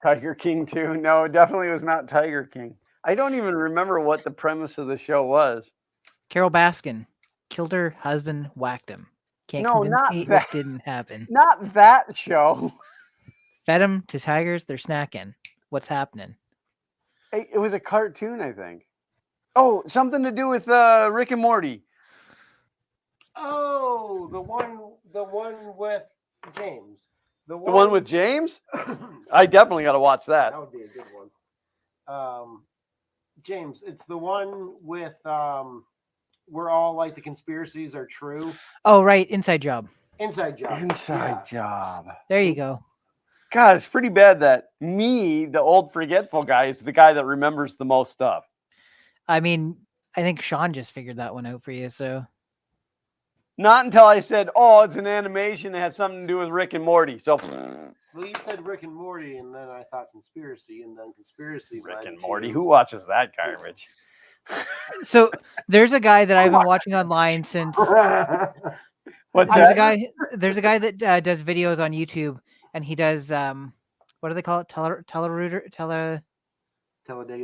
Tiger King 2? No, it definitely was not Tiger King. I don't even remember what the premise of the show was. Carol Baskin killed her husband, whacked him. Can't No, convince not me that. it didn't happen. Not that show. Fed them to tigers. They're snacking. What's happening? It was a cartoon, I think. Oh, something to do with Rick and Morty. Oh, the one with James. The one with James? I definitely got to watch that. That would be a good one. James, it's the one with where all like the conspiracies are true. Oh, right. Inside Job. Inside Job. Inside Job. There you go. God, it's pretty bad that me, the old forgetful guy, is the guy that remembers the most stuff. I mean, I think Sean just figured that one out for you, so. Not until I said, "Oh, it's an animation. It has something to do with Rick and Morty." So, Well, you said Rick and Morty, and then I thought conspiracy, and then conspiracy. Rick and Morty. Who watches that garbage? So there's a guy that I've been watching online since. What's There's that? a guy that does videos on YouTube, and he does what do they call it? Talladega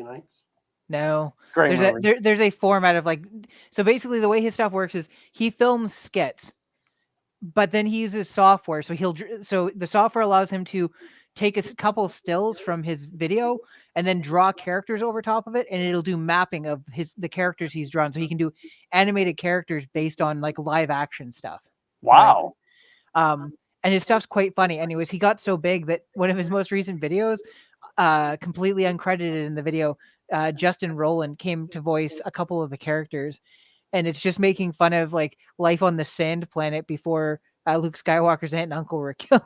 Nights. No. Great movie. There's a format of like, so basically the way his stuff works is he films skits, but then he uses software. So the software allows him to take a couple stills from his video and then draw characters over top of it, and it'll do mapping of the characters he's drawn. So he can do animated characters based on like live action stuff. Wow. And his stuff's quite funny. Anyways, he got so big that one of his most recent videos, completely uncredited in the video, Justin Rowland came to voice a couple of the characters, and it's just making fun of like life on the sand planet before Luke Skywalker's aunt and uncle were killed.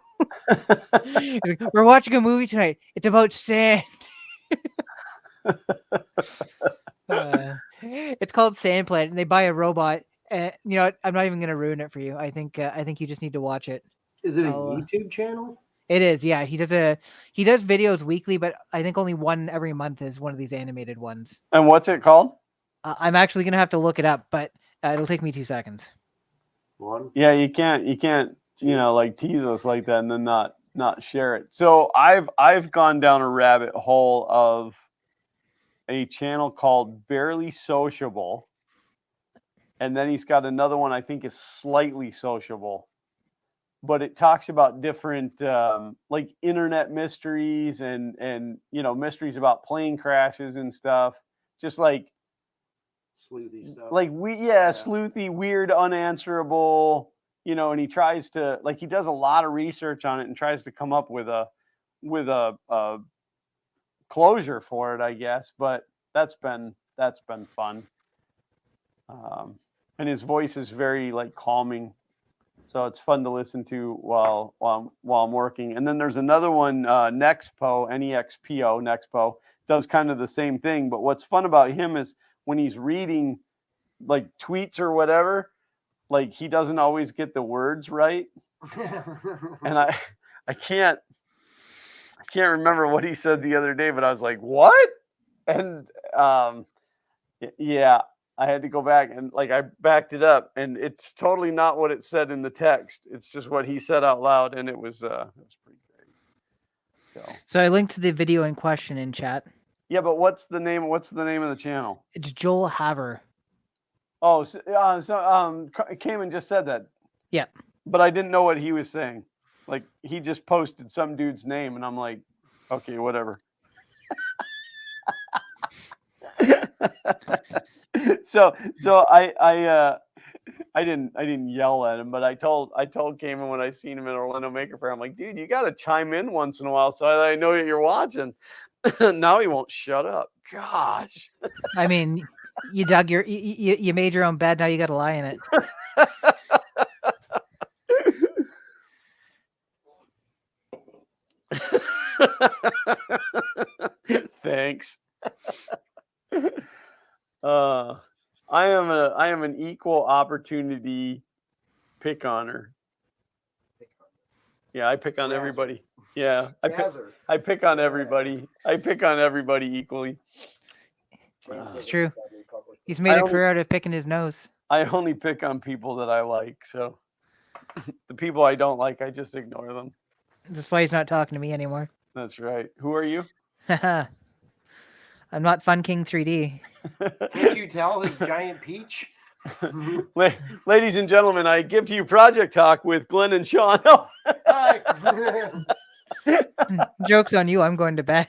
He's like, we're watching a movie tonight. It's about sand. It's called Sand Planet, and they buy a robot. You know what? I'm not even gonna ruin it for you. I think you just need to watch it. Is it a YouTube channel? It is, yeah. He does videos weekly, but I think only one every month is one of these animated ones. And what's it called? I'm actually gonna have to look it up, but it'll take me 2 seconds. One. Yeah, you can't, like tease us like that and then not share it. So I've gone down a rabbit hole of a channel called Barely Sociable, and then he's got another one I think is Slightly Sociable, but it talks about different like internet mysteries and mysteries about plane crashes and stuff, just like Sleuthy stuff. like sleuthy, weird, unanswerable, and he tries to, like, he does a lot of research on it and tries to come up with a closure for it, I guess. But that's been fun. And his voice is very like calming, so it's fun to listen to while I'm working. And then there's another one, Nexpo, Nexpo, Nexpo, does kind of the same thing. But what's fun about him is when he's reading like tweets or whatever, like he doesn't always get the words right. And I can't remember what he said the other day, but I was like, what? And yeah, I had to go back and like I backed it up, and it's totally not what it said in the text. It's just what he said out loud, and it was pretty great. So I linked the video in question in chat. Yeah, but what's the name of the channel? It's Joel Haver. Oh, Cayman just said that. Yeah. But I didn't know what he was saying. Like, he just posted some dude's name, and I'm like, okay, whatever. So I didn't yell at him, but I told Cayman when I seen him in Orlando Maker Fair, I'm like, dude, you got to chime in once in a while so I know that you're watching. Now he won't shut up. Gosh. I mean, you dug you made your own bed. Now you got to lie in it. Thanks. I am an equal opportunity pick oner. Yeah, I pick on everybody. Yeah, I pick on everybody. I pick on everybody equally. It's true. He's made a career out of picking his nose. I only pick on people that I like. So the people I don't like, I just ignore them. That's why he's not talking to me anymore. That's right. Who are you? I'm not Fun King 3D. Can't you tell his giant peach? Ladies and gentlemen, I give to you Project Talk with Glenn and Sean. Joke's on you. I'm going to bed.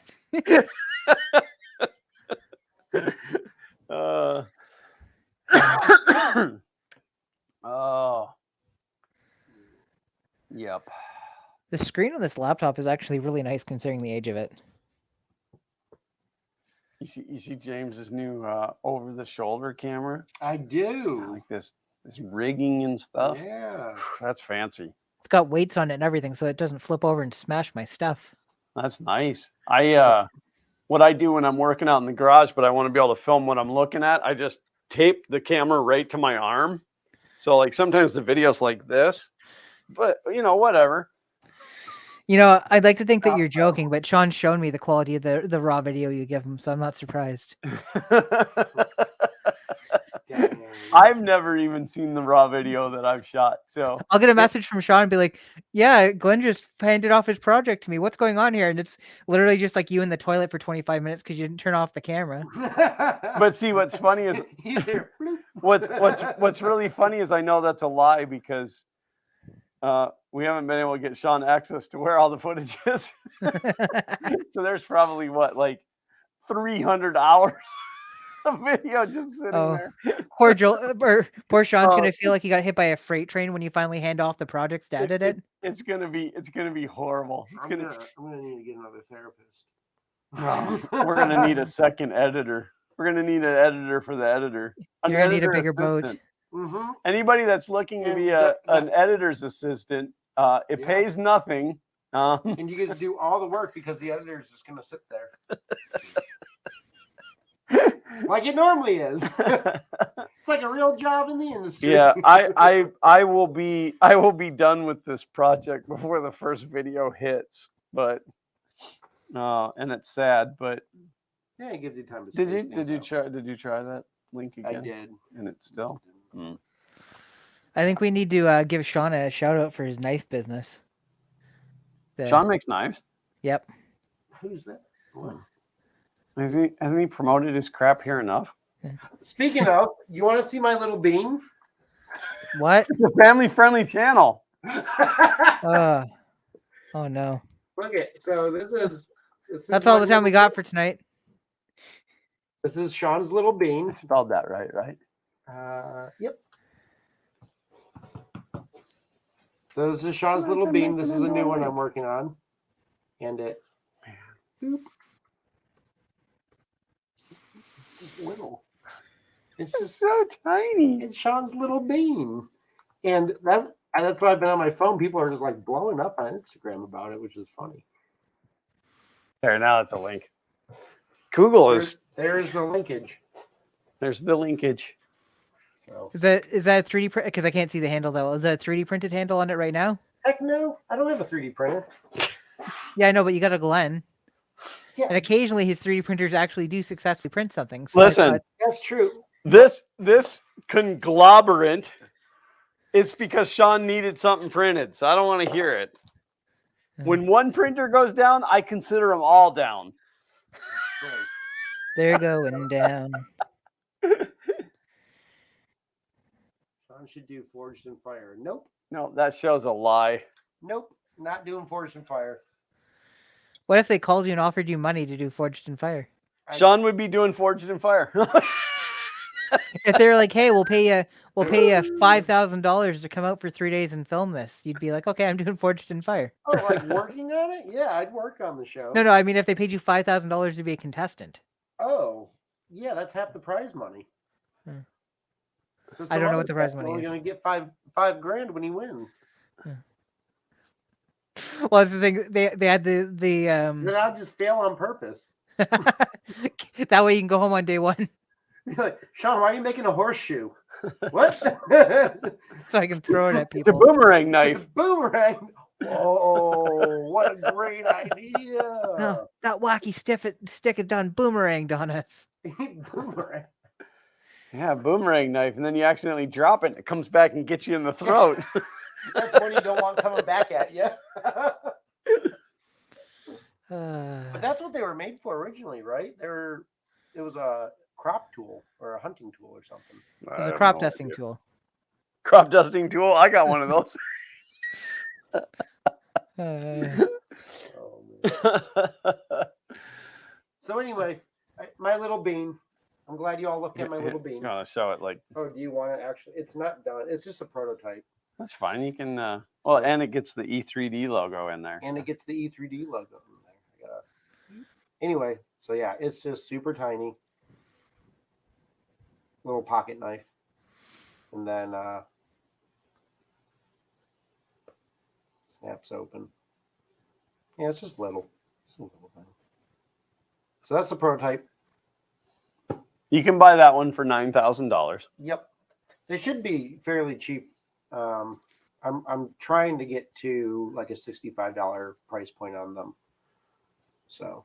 Oh. Yep. The screen on this laptop is actually really nice considering the age of it. You see James's new over-the-shoulder camera? I do. Like this rigging and stuff. Yeah. That's fancy. It's got weights on it and everything, so it doesn't flip over and smash my stuff. That's nice. What I do when I'm working out in the garage, but I want to be able to film what I'm looking at, I just tape the camera right to my arm. So like sometimes the video's like this, but whatever. I'd like to think that you're joking, but Sean's shown me the quality of the raw video you give him, so I'm not surprised. Dang. I've never even seen the raw video that I've shot. So I'll get a message from Sean and be like, "Yeah, Glenn just handed off his project to me. What's going on here?" And it's literally just like you in the toilet for 25 minutes because you didn't turn off the camera. but see, what's funny is He's here. what's really funny is I know that's a lie because we haven't been able to get Sean access to where all the footage is. So there's probably like 300 hours of video just sitting there. Poor Sean's gonna feel like he got hit by a freight train when you finally hand off the projects to edit it. It's gonna be horrible. I'm gonna need to get another therapist. We're gonna need a second editor. We're gonna need an editor for the editor. You're gonna need a bigger boat. Mm-hmm. Anybody that's looking to be an editor's assistant, it pays nothing. And you get to do all the work because the editor is just gonna sit there. Like it normally is. It's like a real job in the industry. Yeah, I will be done with this project before the first video hits, but and it's sad, but yeah, it gives you time to. Did you try that link again? I did, and it's still. I think we need to give Sean a shout out for his knife business. Sean makes knives. Yep. Who's that? What? Hasn't he promoted his crap here enough? Speaking of, you want to see my little bean? What? It's a family-friendly channel. Oh no. Look it. So this is That's all the time we got for tonight. This is Sean's little bean. I spelled that right? Yep. So this is Sean's little bean. This is a new one I'm working on. And it. Boop. It's just little. It's just so tiny. It's Sean's little bean. And that's why I've been on my phone. People are just like blowing up on Instagram about it, which is funny. There, now it's a link. Google is. There's the linkage. There's the linkage. So. Is that a 3D print? Because I can't see the handle that well. Is that a 3D printed handle on it right now? Heck no, I don't have a 3D printer. Yeah, I know, but you got a Glenn. Yeah. And occasionally his 3D printers actually do successfully print something. So listen, that's true. This conglomerate is because Sean needed something printed, so I don't want to hear it. When one printer goes down, I consider them all down. They're going down. Sean should do Forged in Fire. Nope. No, that show's a lie. Nope. Not doing Forged in Fire. What if they called you and offered you money to do Forged in Fire? Sean would be doing Forged in Fire. If they were like, "Hey, we'll pay you $5,000 to come out for 3 days and film this," you'd be like, "Okay, I'm doing Forged in Fire." Oh, like working on it? Yeah, I'd work on the show. No, I mean if they paid you $5,000 to be a contestant. Oh, yeah, that's half the prize money. I don't know what the prize money is. He's only going to get five grand when he wins. Well, that's the thing. They had the Then I'll just fail on purpose. That way you can go home on day one. You're like, Sean, why are you making a horseshoe? What? So I can throw it at It's a people. boomerang knife. It's a boomerang. Oh, what a great idea. No, that wacky stick is done boomeranged on us. Boomerang. Yeah, boomerang knife, and then you accidentally drop it, and it comes back and gets you in the throat. That's when you don't want coming back at you. But that's what they were made for originally, right? It was a crop tool or a hunting tool or something. It was a crop dusting tool. Crop dusting tool? I got one of those. Oh, so anyway, my little bean. I'm glad you all looked at my little bean. You want to show it like? Oh, do you want to actually? It's not done. It's just a prototype. That's fine. You can. Well, and it gets the E3D logo in there. And it gets the E3D logo in there. Anyway, so yeah, it's just super tiny. Little pocket knife. And then snaps open. Yeah, it's just little. It's a little thing. So that's the prototype. You can buy that one for $9,000. Yep. They should be fairly cheap. I'm trying to get to like a $65 price point on them. So,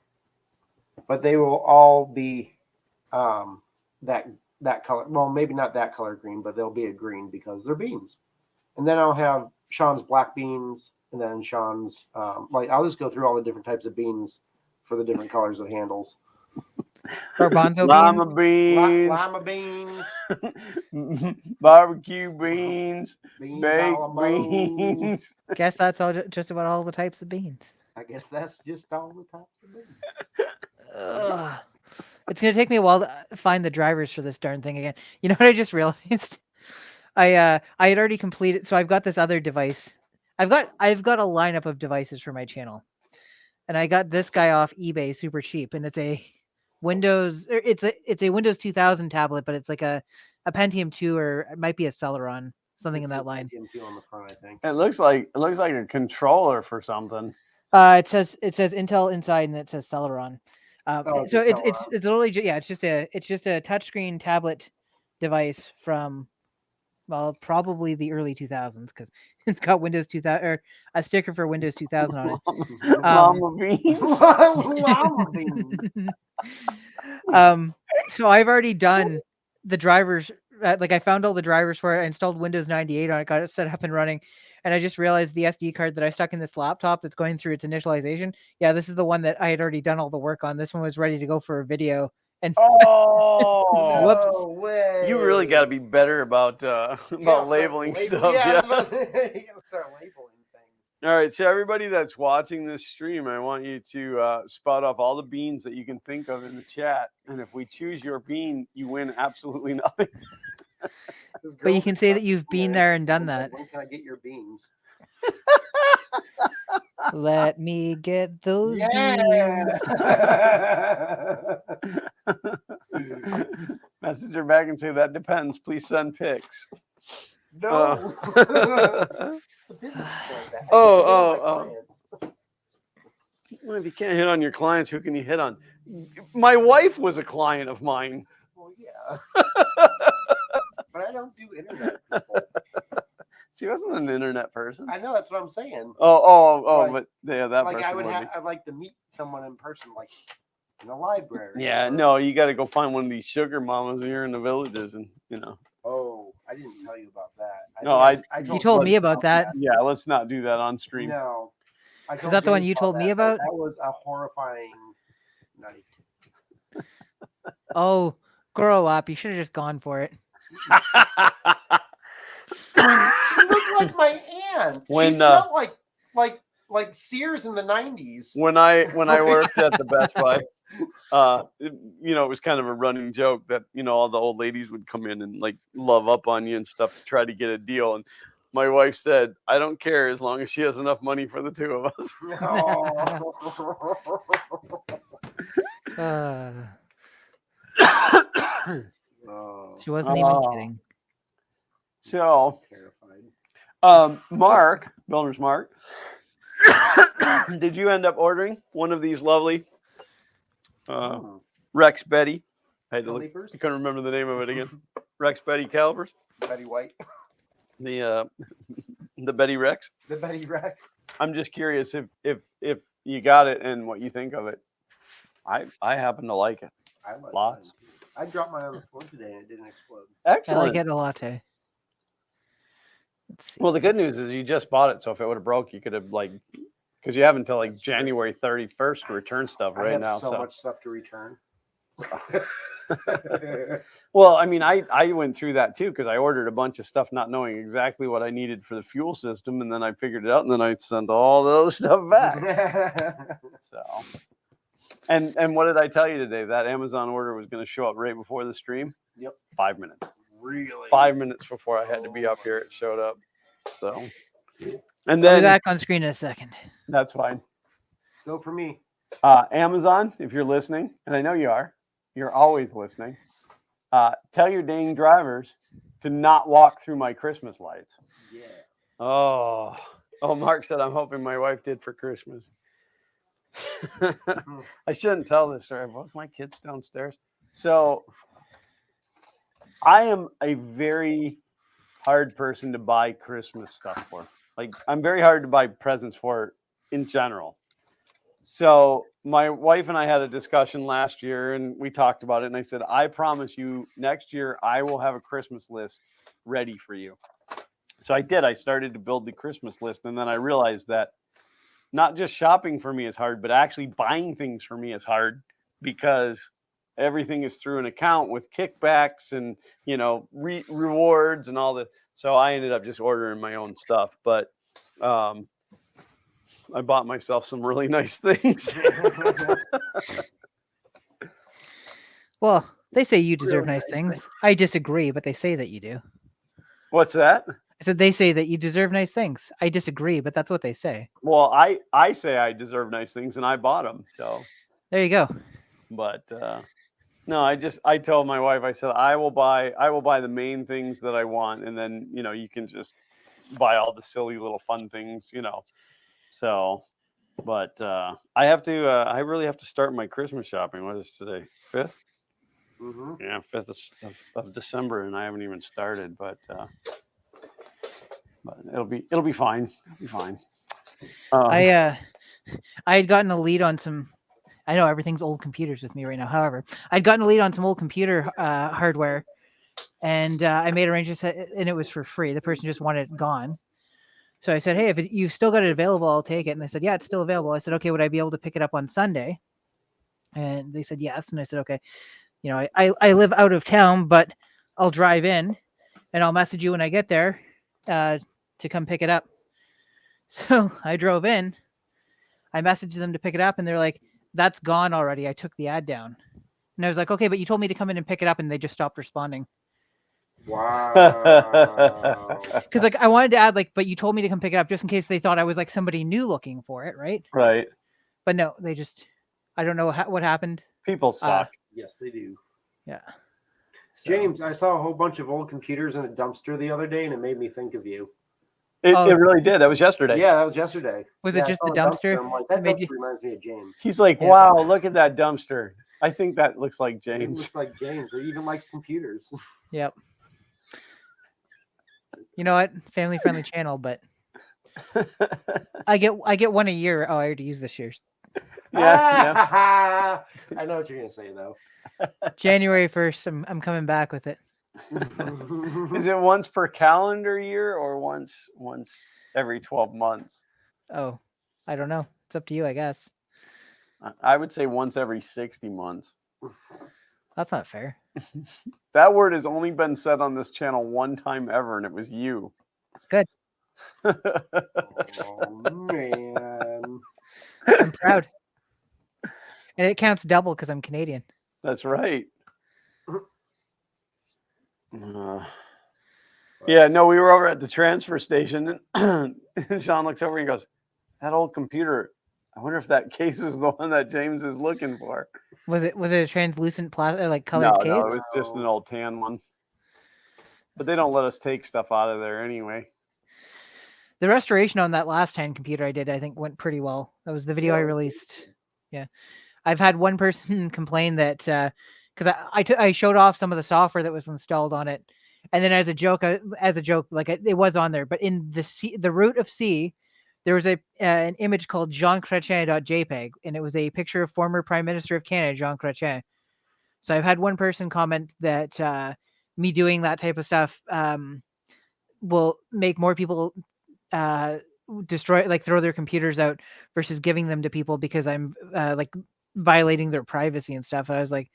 but they will all be that that color. Well, maybe not that color green, but they'll be a green because they're beans. And then I'll have Sean's black beans, and then Sean's I'll just go through all the different types of beans for the different colors of handles. Garbanzo Lima beans. beans, Lima beans, barbecue beans, beans baked a la mode. beans. Guess that's all, just about all the types of beans. I guess that's just all the types of beans. Ugh. It's gonna take me a while to find the drivers for this darn thing again. You know what I just realized? I had already completed, so I've got this other device. I've got a lineup of devices for my channel, and I got this guy off eBay super cheap, and it's a Windows 2000 tablet, but it's like a Pentium 2, or it might be a Celeron, something in that line. Pentium 2 on the front, I think. It looks like a controller for something. It says Intel inside, and it says Celeron. It's So a it's Celeron. literally it's just a touchscreen tablet device from, well, probably the early 2000s, because it's got Windows 2000 or a sticker for Windows 2000 on it. Mama beans. Llama beans. So I've already done the drivers. Like, I found all the drivers for it. I installed Windows 98 on it, got it set up and running, and I just realized the SD card that I stuck in this laptop that's going through its initialization. Yeah, this is the one that I had already done all the work on. This one was ready to go for a video. And Oh, Whoops. No way. you really got to be better about labeling stuff. Yeah, I Yeah. was about to say, you gotta start labeling things. All right, so everybody that's watching this stream, I want you to spot off all the beans that you can think of in the chat, and if we choose your bean, you win absolutely nothing. But you can say that you've been there and done that. When can I get your beans? Let me get those beans. Yeah. Messenger back and say that depends. Please send pics. No. It's a business plan. That. Oh. Well, if you can't hit on your clients, who can you hit on? My wife was a client of mine. Well, yeah. But I don't do internet people. She wasn't an internet person. I know, that's what I'm saying. But Like- yeah, that Like person would be. I'd like to meet someone in person, like in a library. Yeah, or- no, you got to go find one of these sugar mamas here in the villages, and Oh, I didn't tell you about that. No, You told me about that. yeah, let's not do that on stream. No. I Is told that the one James you told me that. about? That was a horrifying night. Oh, grow up. You should have just gone for it. She looked like my aunt. When, she smelled like Sears in the 90s. When I worked at the Best Buy, it was kind of a running joke that all the old ladies would come in and like love up on you and stuff to try to get a deal. And my wife said, "I don't care as long as she has enough money for the two of us." She wasn't even Oh. kidding. So, Terrified. Mark, Builder's Mark, did you end up ordering one of these lovely Rex Betty? I had to look. Calipers? I couldn't remember the name of it again. Rex Betty calipers. Betty White. The Betty Rex. The Betty Rex. I'm just curious if you got it and what you think of it. I happen to like it. I like Lots. mine, too. I dropped mine on the floor today and it didn't explode. I Excellent. like it a latte. Let's see. Well, the good news is you just bought it, so if it would have broke, you could have because you have until like January 31st to return stuff I right have now. so much stuff to return. Well, I mean, I went through that too because I ordered a bunch of stuff not knowing exactly what I needed for the fuel system, and then I figured it out, and then I sent all the other stuff back. So, and what did I tell you today? That Amazon order was going to show up right before the stream. Yep. 5 minutes. Really? 5 minutes before I had to be up here, it showed up. So, and I'll be then back on screen in a second. that's fine. Go for me. Amazon, if you're listening, and I know you are, you're always listening. Tell your dang drivers to not walk through my Christmas lights. Yeah. Oh, Mark said, I'm hoping my wife did for Christmas. I shouldn't tell this story. Both my kids downstairs. So I am a very hard person to buy Christmas stuff for. Like, I'm very hard to buy presents for in general. So my wife and I had a discussion last year, and we talked about it. And I said, I promise you, next year I will have a Christmas list ready for you. So I did. I started to build the Christmas list, and then I realized that not just shopping for me is hard, but actually buying things for me is hard because everything is through an account with kickbacks and rewards and all that. So I ended up just ordering my own stuff, but I bought myself some really nice things. Well, they say you deserve Really nice nice things. things. I disagree, but they say that you do. What's that? I said they say that you deserve nice things. I disagree, but that's what they say. Well, I say I deserve nice things, and I bought them. So, There you go. but no, I told my wife, I said I will buy the main things that I want, and then you can just buy all the silly little fun things, So, but I really have to start my Christmas shopping. What is today? 5th? Mm-hmm. Yeah, 5th of December, and I haven't even started. But it'll be fine. It'll be fine. I had gotten a lead on some. I know everything's old computers with me right now. However, I'd gotten a lead on some old computer hardware, and I made arrangements, and it was for free. The person just wanted it gone. So I said, hey, if you've still got it available, I'll take it. And they said, yeah, it's still available. I said, okay, would I be able to pick it up on Sunday? And they said, yes. And I said, okay, I live out of town, but I'll drive in and I'll message you when I get there to come pick it up. So I drove in. I messaged them to pick it up, and they're like, that's gone already. I took the ad down. And I was like, okay, but you told me to come in and pick it up, and they just stopped responding. Wow. Because I wanted to add but you told me to come pick it up just in case they thought I was somebody new looking for it, right? Right. But no, they just, I don't know what happened. People suck. Yes, they do. Yeah. So. James, I saw a whole bunch of old computers in a dumpster the other day, and it made me think of you. It really did. That was yesterday. Yeah, that was yesterday. Was it just the dumpster? I'm like, that made dumpster reminds me of James. He's like, Yeah. wow, look at that dumpster. I think that looks like It James. looks like James. He even likes computers. Yep. You know what? Family friendly channel, but I get one a year. Oh, I already used this year's. Yeah. I know what you're gonna say though. January 1st, I'm coming back with it. Is it once per calendar year or once every 12 months? Oh, I don't know. It's up to you, I guess. I would say once every 60 months. That's not fair. That word has only been said on this channel one time ever, and it was you. Good. Oh man. I'm proud. And it counts double because I'm Canadian. That's right. Yeah, no, we were over at the transfer station, and Sean looks over and goes, that old computer, I wonder if that case is the one that James is looking for. Was it a translucent plastic, colored case? No, it was just an old tan one. But they don't let us take stuff out of there anyway. The restoration on that last hand computer I did, I think, went pretty well. That was the video I released. Yeah. I've had one person complain that because I showed off some of the software that was installed on it, and then as a joke, it was on there, but in the root of C, there was an image called jeanchrétien.jpg, and it was a picture of former Prime Minister of Canada, Jean Chrétien. So I've had one person comment that me doing that type of stuff will make more people throw their computers out versus giving them to people because I'm violating their privacy and stuff. And I was like,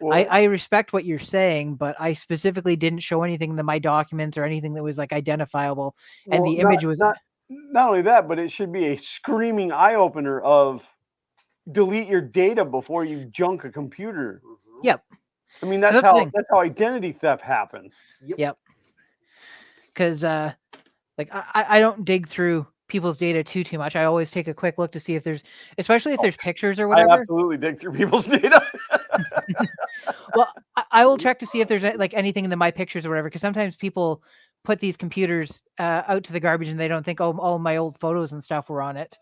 I respect what you're saying, but I specifically didn't show anything in my documents or anything that was identifiable. And the image was not only that, but it should be a screaming eye opener of delete your data before you junk a computer. Yep. I mean, that's how identity theft happens. Yep. Because I don't dig through people's data too much. I always take a quick look to see if there's, especially if there's pictures or whatever. I absolutely dig through people's data. Well, I will check to see if there's anything in my pictures or whatever, because sometimes people put these computers out to the garbage and they don't think, oh, all my old photos and stuff were on it.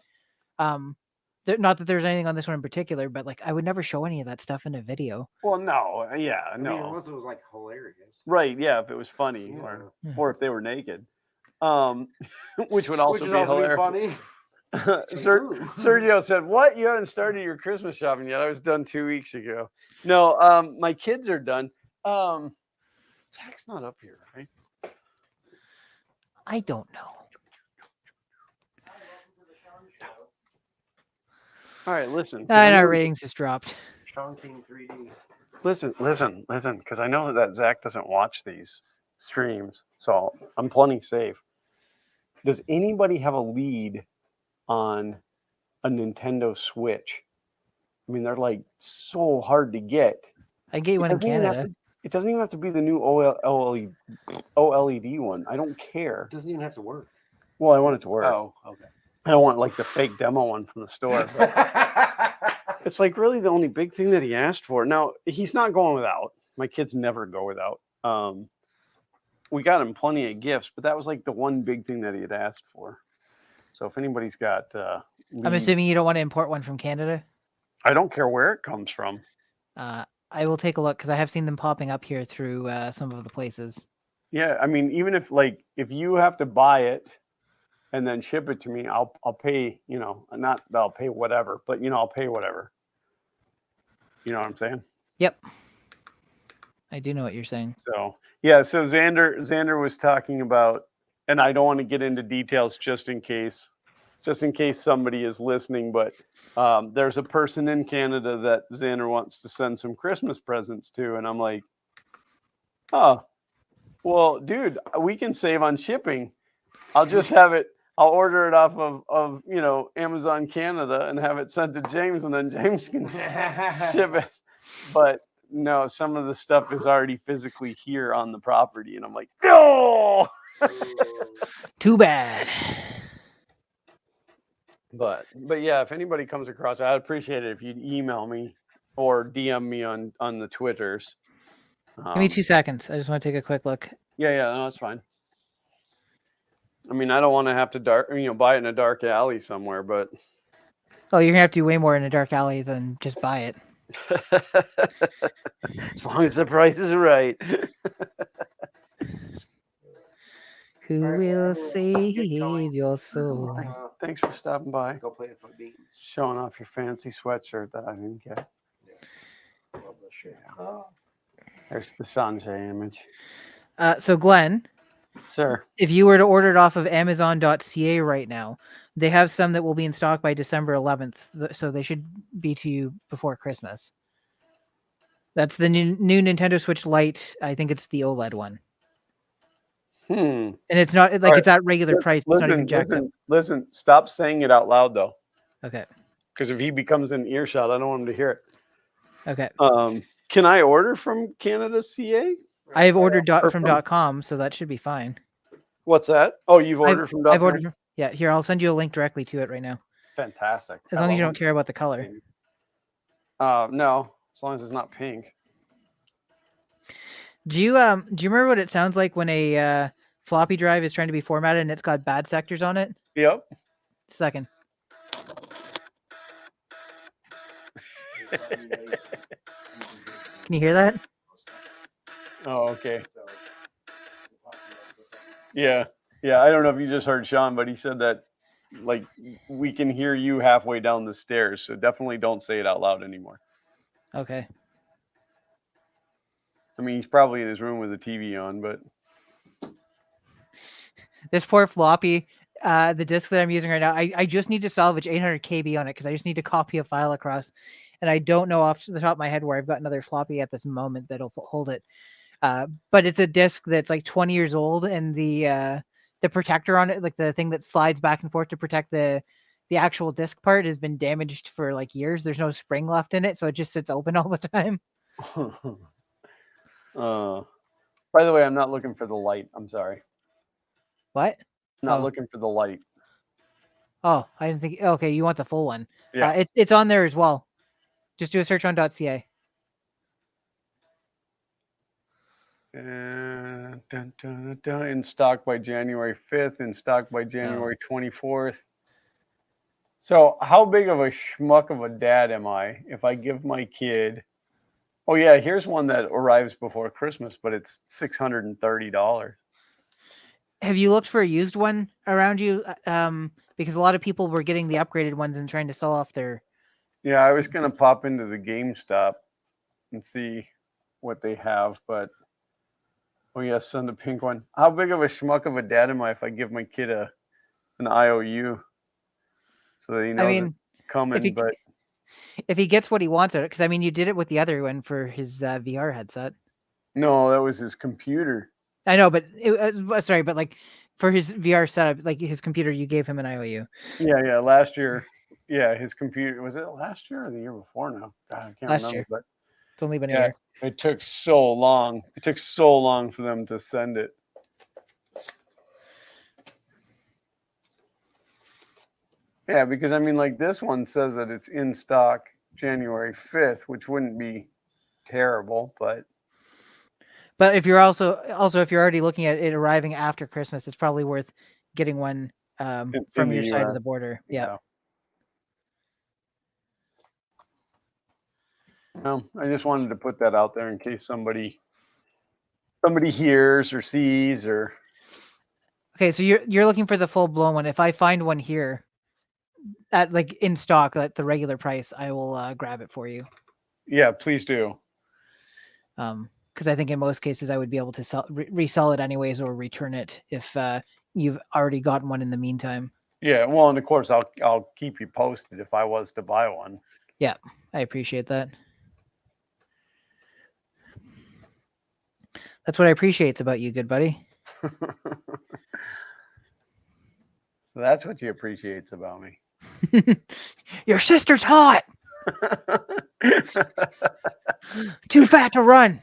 Not that there's anything on this one in particular, but I would never show any of that stuff in a video. Well, no, yeah, I no. mean, unless it was hilarious. Right, yeah, if it was funny or if they were naked. Which would also be hilarious. Funny. Sergio said, "What? You haven't started your Christmas shopping yet? I was done 2 weeks ago." No, my kids are done. Zach's not up here, right? I don't know. All right, listen. And our ratings just dropped. Sean King 3D. Listen, because I know that Zach doesn't watch these streams, so I'm plenty safe. Does anybody have a lead on a Nintendo Switch? I mean, they're like so hard to get. I get one in Canada. It doesn't even have to be the new OLED one. I don't care. It doesn't even have to work. Well, I want it to work. Oh, okay. I don't want like the fake demo one from the store. But it's like really the only big thing that he asked for. Now, he's not going without. My kids never go without. We got him plenty of gifts, but that was like the one big thing that he had asked for. So if anybody's got I'm assuming you don't want to import one from Canada? I don't care where it comes from. I will take a look because I have seen them popping up here through some of the places. Yeah, I mean, even if you have to buy it and then ship it to me, I'll pay, not that I'll pay whatever, but I'll pay whatever. You know what I'm saying? Yep. I do know what you're saying. So yeah, so Xander was talking about, and I don't want to get into details just in case somebody is listening, but there's a person in Canada that Xander wants to send some Christmas presents to, and I'm like, oh, well, dude, we can save on shipping. I'll just have it. I'll order it off of Amazon Canada and have it sent to James, and then James can ship it. But no, some of the stuff is already physically here on the property, and I'm like, no. Too bad. But yeah, if anybody comes across, I'd appreciate it if you'd email me or DM me on the Twitters. Give me 2 seconds. I just want to take a quick look. Yeah, no, that's fine. I mean, I don't want to have to buy it in a dark alley somewhere, but oh, you're gonna have to do way more in a dark alley than just buy it. as long as the price is right. Who will save your soul? Thanks for stopping by. Go play with my beans. Showing off your fancy sweatshirt that I didn't get. Yeah. Love this shit. There's the Sanjay image. So Glenn, sir, if you were to order it off of Amazon.ca right now, they have some that will be in stock by December 11th, so they should be to you before Christmas. That's the new Nintendo Switch Lite. I think it's the OLED one. And it's not like it's at regular price. It's not even jacked up. Listen, stop saying it out loud though. Okay. Because if he becomes in earshot, I don't want him to hear it. Okay. Can I order from Canada CA? I have ordered from .com, so that should be fine. What's that? Oh, you've ordered from .com? I've ordered from, yeah, here, I'll send you a link directly to it right now. Fantastic. As long as you don't care about the color. No, as long as it's not pink. Do you remember what it sounds like when a floppy drive is trying to be formatted and it's got bad sectors on it? Yep. Second. Can you hear that? Oh, okay. Yeah. I don't know if you just heard Sean, but he said that like we can hear you halfway down the stairs, so definitely don't say it out loud anymore. Okay. I mean, he's probably in his room with the TV on, but this poor floppy, the disk that I'm using right now, I just need to salvage 800 KB on it because I just need to copy a file across, and I don't know off the top of my head where I've got another floppy at this moment that'll hold it. But it's a disk that's like 20 years old, and the protector on it, like the thing that slides back and forth to protect the actual disk part, has been damaged for like years. There's no spring left in it, so it just sits open all the time. By the way, I'm not looking for the light. I'm sorry. What? I'm not looking for the light. Oh, I didn't think. Okay, you want the full one? Yeah. It's on there as well. Just do a search on .ca. In stock by January 5th, in stock by January 24th. So how big of a schmuck of a dad am I if I give my kid, oh yeah, here's one that arrives before Christmas, but it's $630. have you looked for a used one around you? Because a lot of people were getting the upgraded ones and trying to sell off their. Yeah, I was gonna pop into the GameStop and see what they have, but oh yes, send the pink one. How big of a schmuck of a dad am I if I give my kid an IOU so that he I knows mean, it's coming? But if he gets what he wants out of it, because I mean, you did it with the other one for his VR headset. no, that was his computer. I know, but sorry, but like for his VR setup, like his computer, you gave him an IOU. Yeah, last year. Yeah, his computer, was it last year or the year before now? God, I can't Last remember. year. But It's only been a yeah, year. it took so long. It took so long for them to send it. Yeah, because I mean, like this one says that it's in stock January 5th, which wouldn't be terrible, but But if you're also if you're already looking at it arriving after Christmas, it's probably worth getting one in from the your side of US. the border. Yeah. I just wanted to put that out there in case somebody hears or sees or Okay, so you're looking for the full blown one. If I find one here at like in stock at the regular price, I will grab it for you. yeah, please do. Because I think in most cases I would be able to resell it anyways or return it if you've already gotten one in the meantime. Yeah, well, and of course I'll keep you posted if I was to buy one. Yeah, I appreciate that. That's what I appreciate about you, good buddy. So that's what you appreciates about me. Your sister's hot. Too fat to run.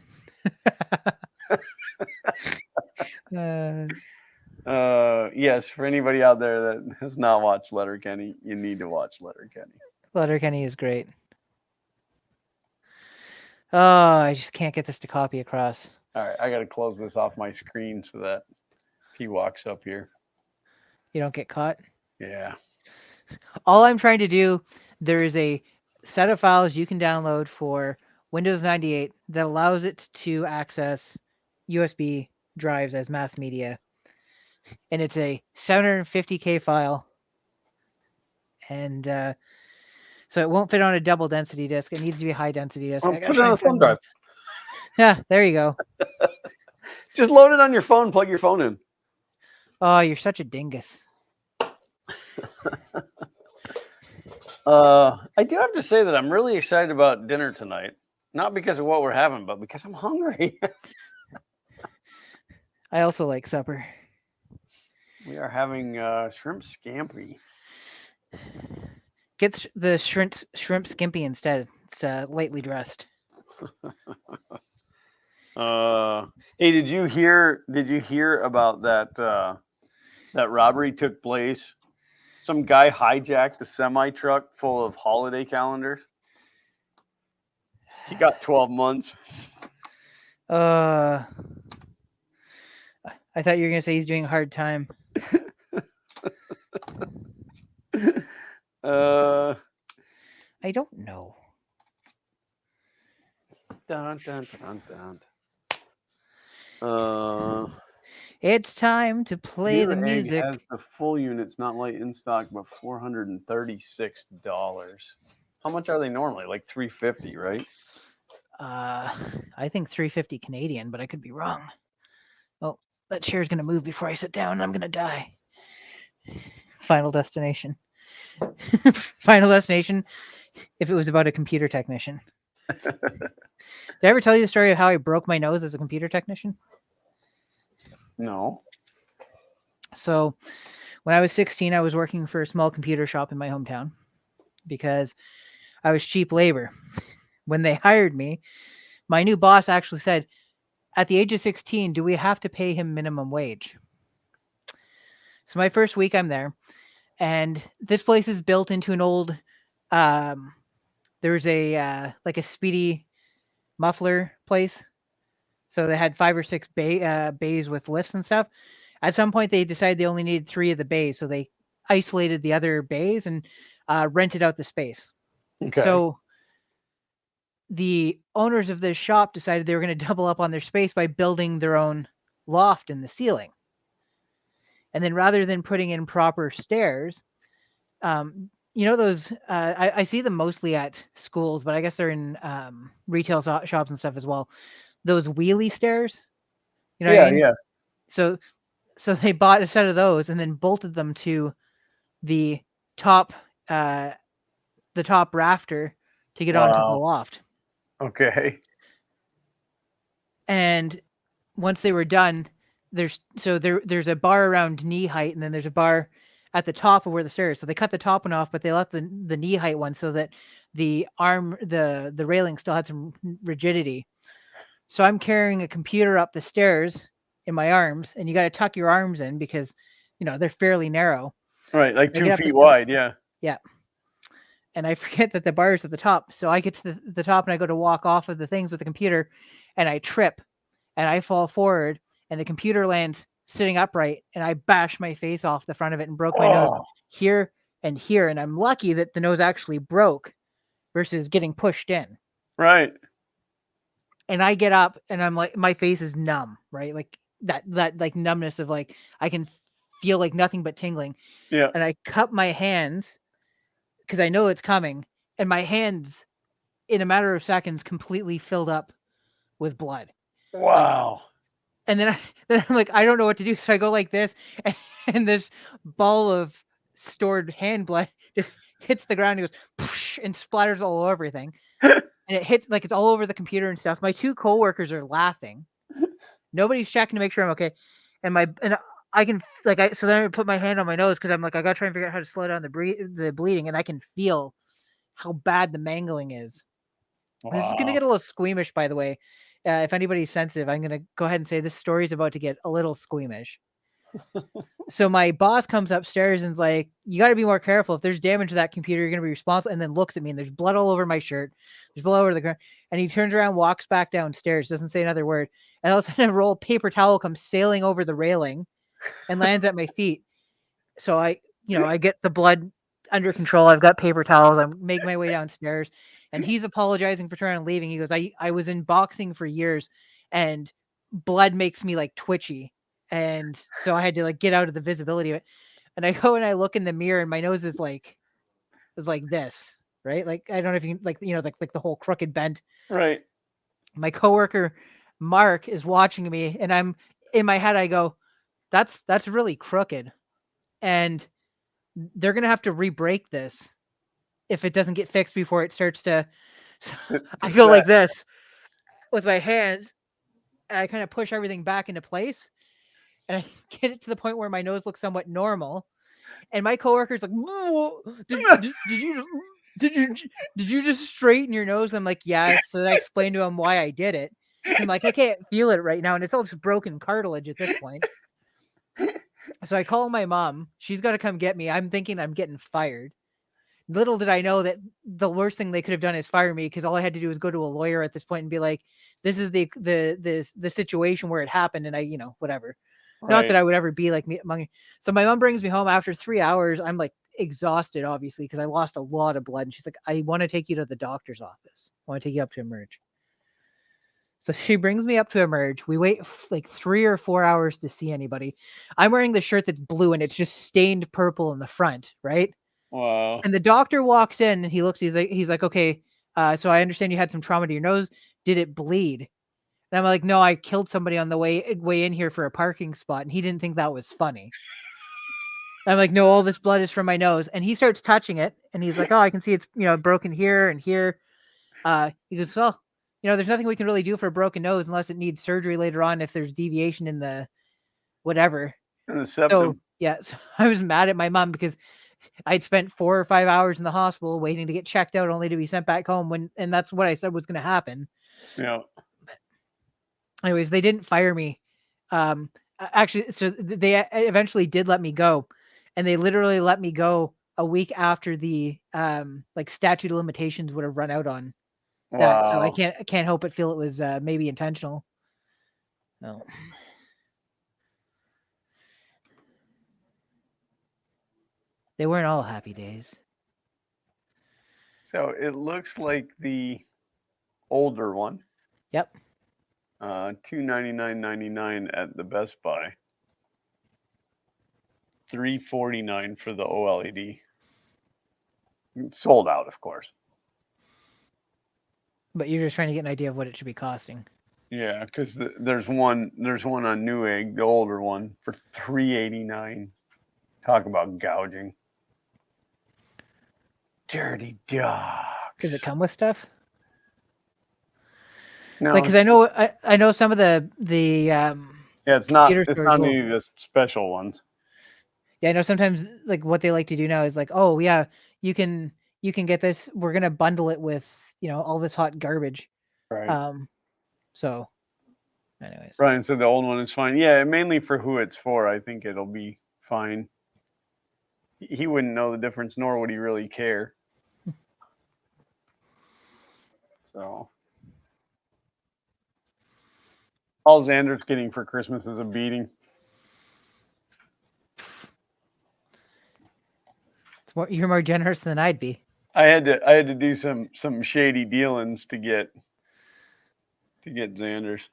Yes, for anybody out there that has not watched Letterkenny, you need to watch Letterkenny. Letterkenny is great. Oh, I just can't get this to copy across. All right, I got to close this off my screen so that he walks up here. You don't get caught. Yeah. All I'm trying to do, there is a set of files you can download for Windows 98 that allows it to access USB drives as mass media. And it's a 750K file. And so it won't fit on a double density disk. It needs to be a high density disk. Well, I gotta put it try on a and find thumb drive. this. Yeah, there you go. Just load it on your phone. Plug your phone in. Oh, you're such a dingus. I do have to say that I'm really excited about dinner tonight. Not because of what we're having, but because I'm hungry. I also like supper. We are having shrimp scampi. Get the shrimp skimpy instead. It's lightly dressed. Hey, did you hear about that that robbery took place? Some guy hijacked a semi truck full of holiday calendars. He got 12 months. I thought you were gonna say he's doing a hard time. I don't know. Dun, dun, dun, dun. It's time to play the Newegg music. has the full units, not light in stock, but $436. How much are they normally? Like $350, right? I think 350 Canadian, but I could be wrong. Oh, that chair's gonna move before I sit down and I'm gonna die. Final Destination. Final Destination, if it was about a computer technician. Did I ever tell you the story of how I broke my nose as a computer technician? No. So when I was 16, I was working for a small computer shop in my hometown because I was cheap labor. When they hired me, my new boss actually said, at the age of 16, do we have to pay him minimum wage? So my first week I'm there, and this place is built into an old, there's a like a Speedy muffler place. So they had 5 or 6 bays with lifts and stuff. At some point, they decided they only needed 3 of the bays, so they isolated the other bays and rented out the space. Okay. So the owners of this shop decided they were going to double up on their space by building their own loft in the ceiling. And then rather than putting in proper stairs, those I see them mostly at schools, but I guess they're in retail shops and stuff as well. Those wheelie stairs, you know what I mean? Yeah. So they bought a set of those and then bolted them to the top rafter to get onto the Wow. loft. Okay. And once they were done, there's a bar around knee height, and then there's a bar at the top of where the stairs. So they cut the top one off, but they left the knee height one so that the railing still had some rigidity. So I'm carrying a computer up the stairs in my arms, and you got to tuck your arms in because they're fairly narrow. Right, like I 2 get up feet wide. Yeah. Yeah. And I forget that the bar is at the top. So I get to the top and I go to walk off of the things with the computer, and I trip and I fall forward, and the computer lands sitting upright, and I bash my face off the front of it and broke my nose Oh, here and here. And I'm lucky that the nose actually broke versus getting pushed in. right. And I get up and I'm like, my face is numb, right? Like that like numbness of like, I can feel like nothing but tingling. Yeah. And I cup my hands because I know it's coming. And my hands, in a matter of seconds, completely filled up with blood. Wow. And then I'm like, I don't know what to do. So I go like this, and this ball of stored hand blood just hits the ground and goes and splatters all over everything. And it hits like it's all over the computer and stuff. My two coworkers are laughing. Nobody's checking to make sure I'm okay. And I can so then I put my hand on my nose because I'm like, I gotta try and figure out how to slow down the bleeding, and I can feel how bad the mangling is. Wow. This is gonna get a little squeamish, by the way. If anybody's sensitive, I'm gonna go ahead and say this story is about to get a little squeamish. So my boss comes upstairs and's like, "You got to be more careful. If there's damage to that computer, you're gonna be responsible." And then looks at me, and there's blood all over my shirt. There's blood all over the ground. And he turns around, walks back downstairs, doesn't say another word. And all of a sudden, a roll of paper towel comes sailing over the railing and lands at my feet. So I get the blood under control. I've got paper towels. I make my way downstairs, and he's apologizing for trying to leaving. He goes, I was in boxing for years, and blood makes me like twitchy, and so I had to like get out of the visibility of it. And I go and I look in the mirror, and my nose is like this, right? Like I don't know if you like like the whole crooked bend. Right. My coworker Mark is watching me, and I'm in my head. I go, that's really crooked, and they're gonna have to re-break this if it doesn't get fixed before it starts to. So I go like this with my hands, and I kind of push everything back into place, and I get it to the point where my nose looks somewhat normal. And my coworker's like, "Whoa, did you just straighten your nose?" I'm like, "Yeah." So then I explained to him why I did it. And I'm like, "I can't feel it right now, and it's all just broken cartilage at this point." So I call my mom. She's got to come get me. I'm thinking I'm getting fired. Little did I know that the worst thing they could have done is fire me, because all I had to do was go to a lawyer at this point and be like, "This is the situation where it happened," and I whatever. Right. Not that I would ever be like me among. So my mom brings me home after 3 hours. I'm like exhausted, obviously, because I lost a lot of blood. And she's like, "I want to take you to the doctor's office. I want to take you up to Emerge." So she brings me up to Emerge. We wait like 3 or 4 hours to see anybody. I'm wearing the shirt that's blue and it's just stained purple in the front, right? Wow. And the doctor walks in and he looks. He's like, "Okay, so I understand you had some trauma to your nose. Did it bleed?" And I'm like, "No, I killed somebody on the way in here for a parking spot," and he didn't think that was funny. I'm like, "No, all this blood is from my nose." And he starts touching it, and he's like, "Oh, I can see it's broken here and here." He goes, "Well, there's nothing we can really do for a broken nose unless it needs surgery later on if there's deviation in the whatever." And the So septum. yeah, so I was mad at my mom because I'd spent 4 or 5 hours in the hospital waiting to get checked out, only to be sent back home and that's what I said was going to happen. Yeah. Anyways, they didn't fire me. Actually, so they eventually did let me go, and they literally let me go a week after the like statute of limitations would have run out on that. So I Wow. can't help but feel it was maybe intentional. No. They weren't all happy days. So it looks like the older one. Yep. $299.99 at the Best Buy. $349 for the OLED. It's sold out, of course. But you're just trying to get an idea of what it should be costing. Yeah, because there's one on Newegg, the older one, for $389. Talk about gouging. Dirty dog. Does it come with stuff? No, Like, because I know some of the yeah, it's not computer stores will- any of the special ones. Yeah, I know sometimes like what they like to do now is like, oh yeah, you can get this. We're gonna bundle it with all this hot garbage. Right. So, anyways, Brian said the old one is fine. Yeah, mainly for who it's for. I think it'll be fine. He wouldn't know the difference, nor would he really care. So, all Xander's getting for Christmas is a beating. you're more generous than I'd be. I had to do some shady dealings to get Xander's.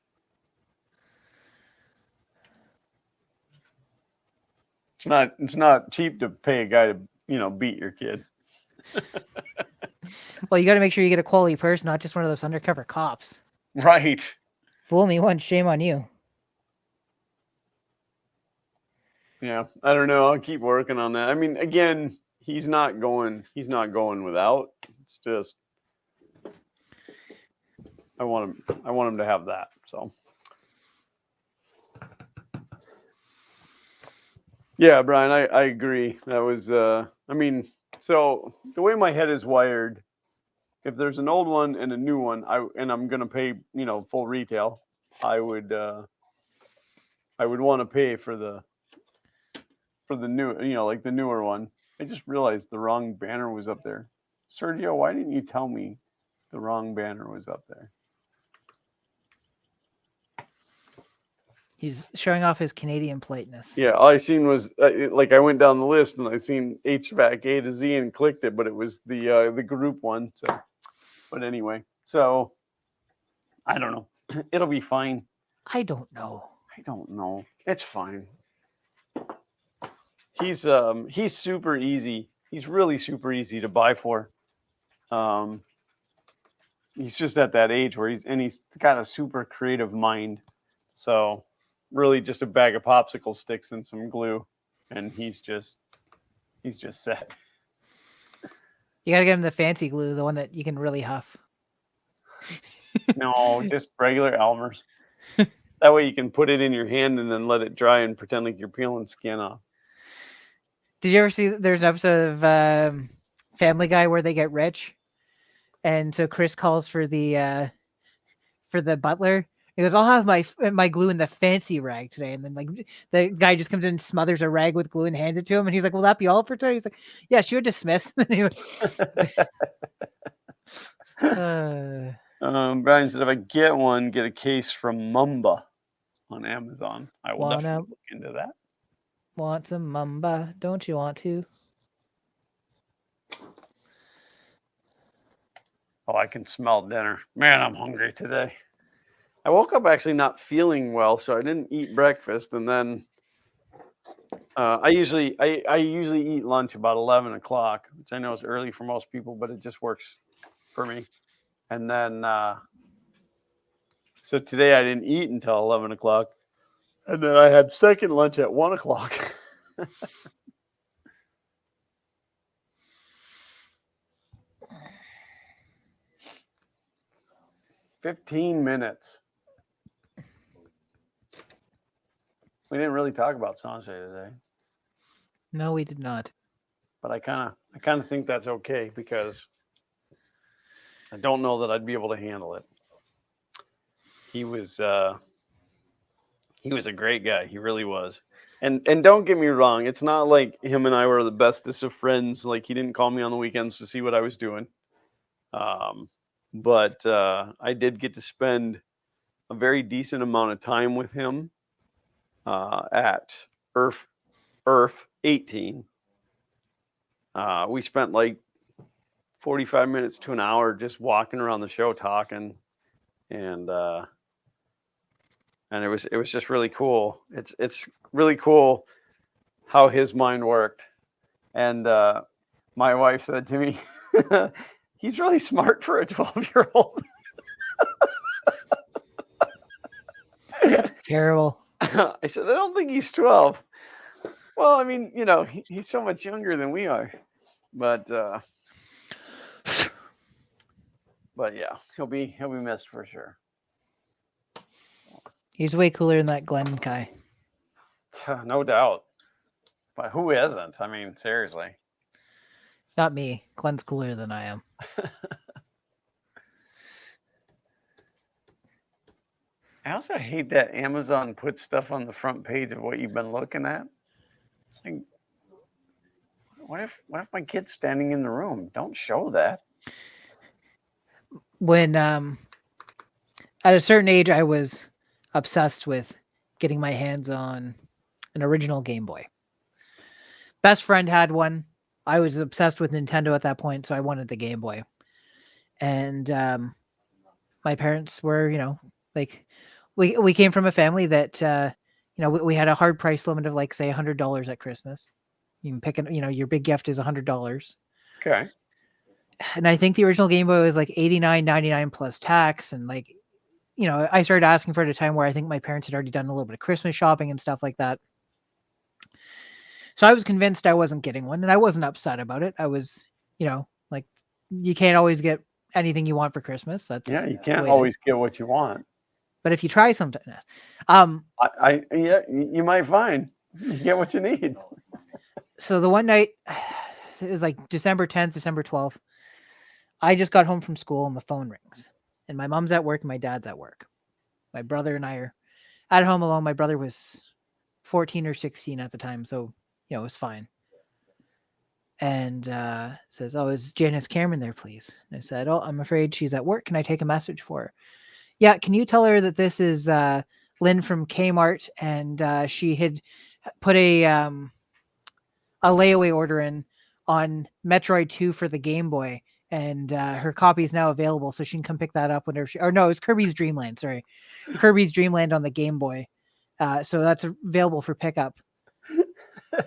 It's not cheap to pay a guy to beat your kid. Well, you got to make sure you get a quality person, not just one of those undercover cops. Right. Fool me once, shame on you. Yeah, I don't know. I'll keep working on that. I mean, again, he's not going without. It's just I want him to have that. So yeah, Brian, I agree. That was I mean, so the way my head is wired, if there's an old one and a new one, I'm gonna pay, full retail, I would want to pay for the new, like the newer one. I just realized the wrong banner was up there. Sergio, why didn't you tell me the wrong banner was up there? He's showing off his Canadian politeness. Yeah, all I seen was I went down the list and I seen HVAC A to Z and clicked it, but it was the group one. So, but anyway, so I don't know. It'll be fine. I don't know. It's fine. He's super easy. He's really super easy to buy for. He's just at that age where he's got a super creative mind. So really just a bag of popsicle sticks and some glue, and he's just set. You gotta get him the fancy glue, the one that you can really huff. No, just regular Elmer's. That way you can put it in your hand and then let it dry and pretend like you're peeling skin off. Did you ever see there's an episode of Family Guy where they get rich? And so Chris calls for the butler. He goes, I'll have my glue in the fancy rag today. And then like the guy just comes in and smothers a rag with glue and hands it to him. And he's like, will that be all for today? He's like, yeah, sure, dismiss. Brian said, if I get one, get a case from Mumba on Amazon. I will definitely look into that. Want some Mumba? Don't you want to? Oh, I can smell dinner. Man, I'm hungry today. I woke up actually not feeling well, so I didn't eat breakfast, and then I usually eat lunch about 11 o'clock, which I know is early for most people, but it just works for me. And then so today I didn't eat until 11 o'clock, and then I had second lunch at 1 o'clock. 15 minutes. We didn't really talk about Sanjay today. No, we did not. But I kind of think that's okay because I don't know that I'd be able to handle it. He was a great guy. He really was. And don't get me wrong, it's not like him and I were the bestest of friends. Like he didn't call me on the weekends to see what I was doing. But I did get to spend a very decent amount of time with him at Earth 18. We spent like 45 minutes to an hour just walking around the show talking, and it was just really cool. It's really cool how his mind worked. And my wife said to me, he's really smart for a 12-year-old. That's terrible. I said, I don't think he's 12. Well, I mean, you know, he's so much younger than we are. But yeah, he'll be missed for sure. He's way cooler than that Glenn guy. No doubt. But who isn't? I mean, seriously. Not me. Glenn's cooler than I am. I also hate that Amazon puts stuff on the front page of what you've been looking at. It's like, what if my kid's standing in the room? Don't show that. When at a certain age, I was obsessed with getting my hands on an original Game Boy. Best friend had one. I was obsessed with Nintendo at that point, so I wanted the Game Boy. And my parents were, you know, like we came from a family that you know, we had a hard price limit of like say $100 at Christmas. You can pick you know, your big gift is $100. Okay. And I think the original Game Boy was like $89.99 plus tax. And like, you know, I started asking for it at a time where I think my parents had already done a little bit of Christmas shopping and stuff like that. So I was convinced I wasn't getting one, and I wasn't upset about it. I was, you know, like you can't always get anything you want for Christmas. That's Yeah, you the can't way it always is. get what you want. But if you try sometimes, Yeah, you might find you get what you need. so the one night, it was like December 10th, December 12th. I just got home from school and the phone rings, and my mom's at work and my dad's at work. My brother and I are at home alone. My brother was 14 or 16 at the time, so you know it was fine. And says, "Oh, is Janice Cameron there, please?" And I said, "Oh, I'm afraid she's at work. Can I take a message for her?" "Yeah, can you tell her that this is Lynn from Kmart, and she had put a layaway order in on Metroid 2 for the Game Boy, and her copy is now available, so she can come pick that up whenever she." Or no, it's Kirby's Dream Land. Sorry, Kirby's Dream Land on the Game Boy. So that's available for pickup.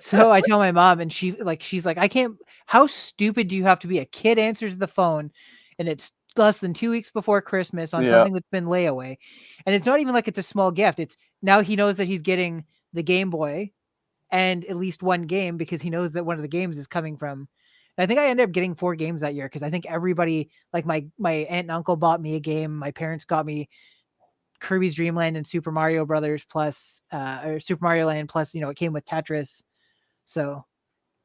So I tell my mom, and she's like, "I can't. How stupid do you have to be? A kid answers the phone, and it's less than 2 weeks before Christmas on Yeah. something that's been layaway, and it's not even like it's a small gift. It's now he knows that he's getting the Game Boy, and at least one game because he knows that one of the games is coming from." And I think I ended up getting 4 games that year because I think everybody, like my aunt and uncle, bought me a game. My parents got me Kirby's Dream Land and Super Mario Brothers plus, or Super Mario Land plus. You know, it came with Tetris. So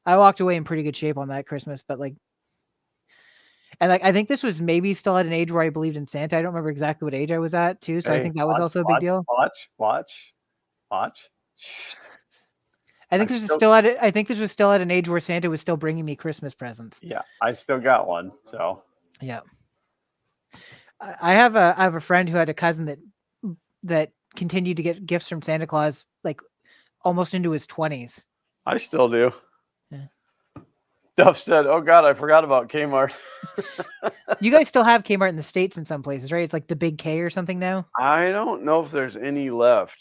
I walked away in pretty good shape on that Christmas, but like, and like, I think this was maybe still at an age where I believed in Santa. I don't remember exactly what age I was at too. So I think that was also a big deal. Watch. I think this was still at an age where Santa was still bringing me Christmas presents. Yeah, I still got one. So yeah, I have a friend who had a cousin that continued to get gifts from Santa Claus like almost into his 20s. I still do. Yeah. Duff said, "Oh God, I forgot about Kmart." You guys still have Kmart in the States in some places, right? It's like the Big K or something now. I don't know if there's any left.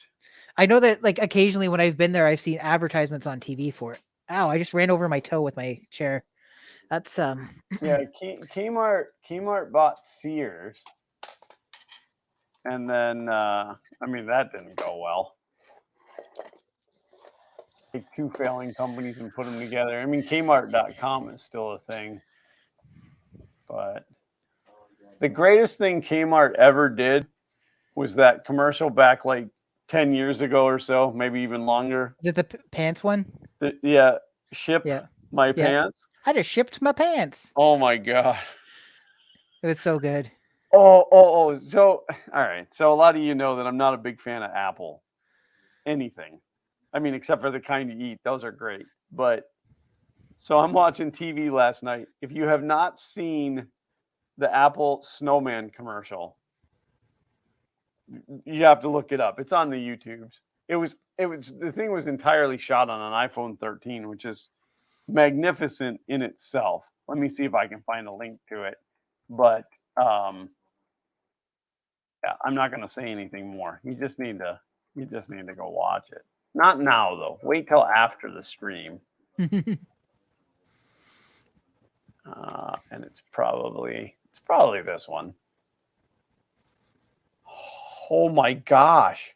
I know that like occasionally when I've been there, I've seen advertisements on TV for it. Ow, I just ran over my toe with my chair. That's Yeah, Kmart bought Sears, and then I mean that didn't go well. Take 2 failing companies and put them together. I mean, Kmart.com is still a thing, but the greatest thing Kmart ever did was that commercial back like 10 years ago or so, maybe even longer. is it the pants one? Ship Yeah. my Yeah. pants. I just shipped my pants. Oh my God. It was so good. Oh. So, all right. So a lot of you know that I'm not a big fan of Apple. Anything. I mean, except for the kind you eat. Those are great. But so I'm watching TV last night. If you have not seen the Apple Snowman commercial, you have to look it up. It's on the YouTubes. The thing was entirely shot on an iPhone 13, which is magnificent in itself. Let me see if I can find a link to it. But yeah, I'm not going to say anything more. You just need to go watch it. Not now though. Wait till after the stream. And it's probably this one. Oh my gosh.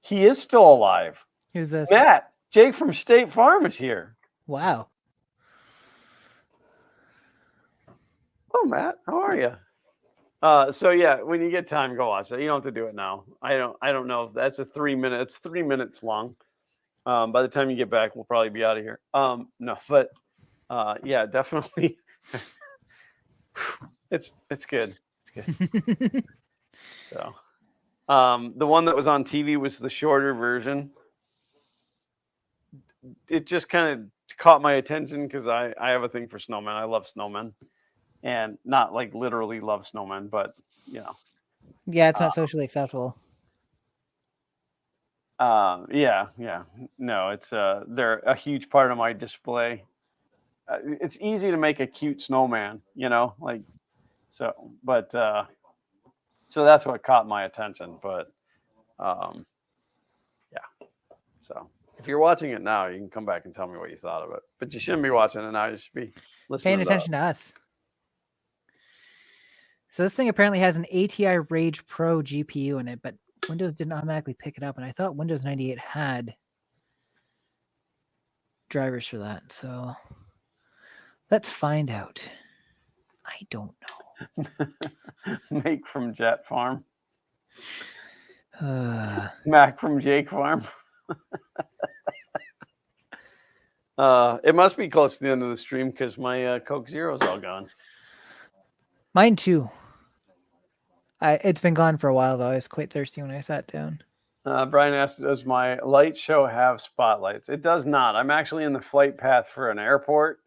He is still alive. Who's this? Matt, Jake from State Farm is here. Wow. Oh, Matt, how are you? So yeah, when you get time, go watch it. You don't have to do it now. I don't know if that's a 3 minute. It's 3 minutes long. By the time you get back, we'll probably be out of here. No, but yeah, definitely. It's good. It's good. So, the one that was on TV was the shorter version. It just kind of caught my attention because I have a thing for snowmen. I love snowmen, and not like literally love snowmen, but you know. Yeah, it's not socially acceptable. Yeah. No, it's they're a huge part of my display. It's easy to make a cute snowman, you know, like so. But so that's what caught my attention. But yeah. So if you're watching it now, you can come back and tell me what you thought of it. But you shouldn't be watching it now. You should be listening. Paying attention to us. So this thing apparently has an ATI Rage Pro GPU in it, but Windows didn't automatically pick it up, and I thought Windows 98 had drivers for that. So let's find out. I don't know. Make from Jet Farm. Uh, Mac from Jake Farm. It must be close to the end of the stream because my Coke Zero's all gone. Mine too. It's been gone for a while though. I was quite thirsty when I sat down. Brian asked, does my light show have spotlights? It does not. I'm actually in the flight path for an airport.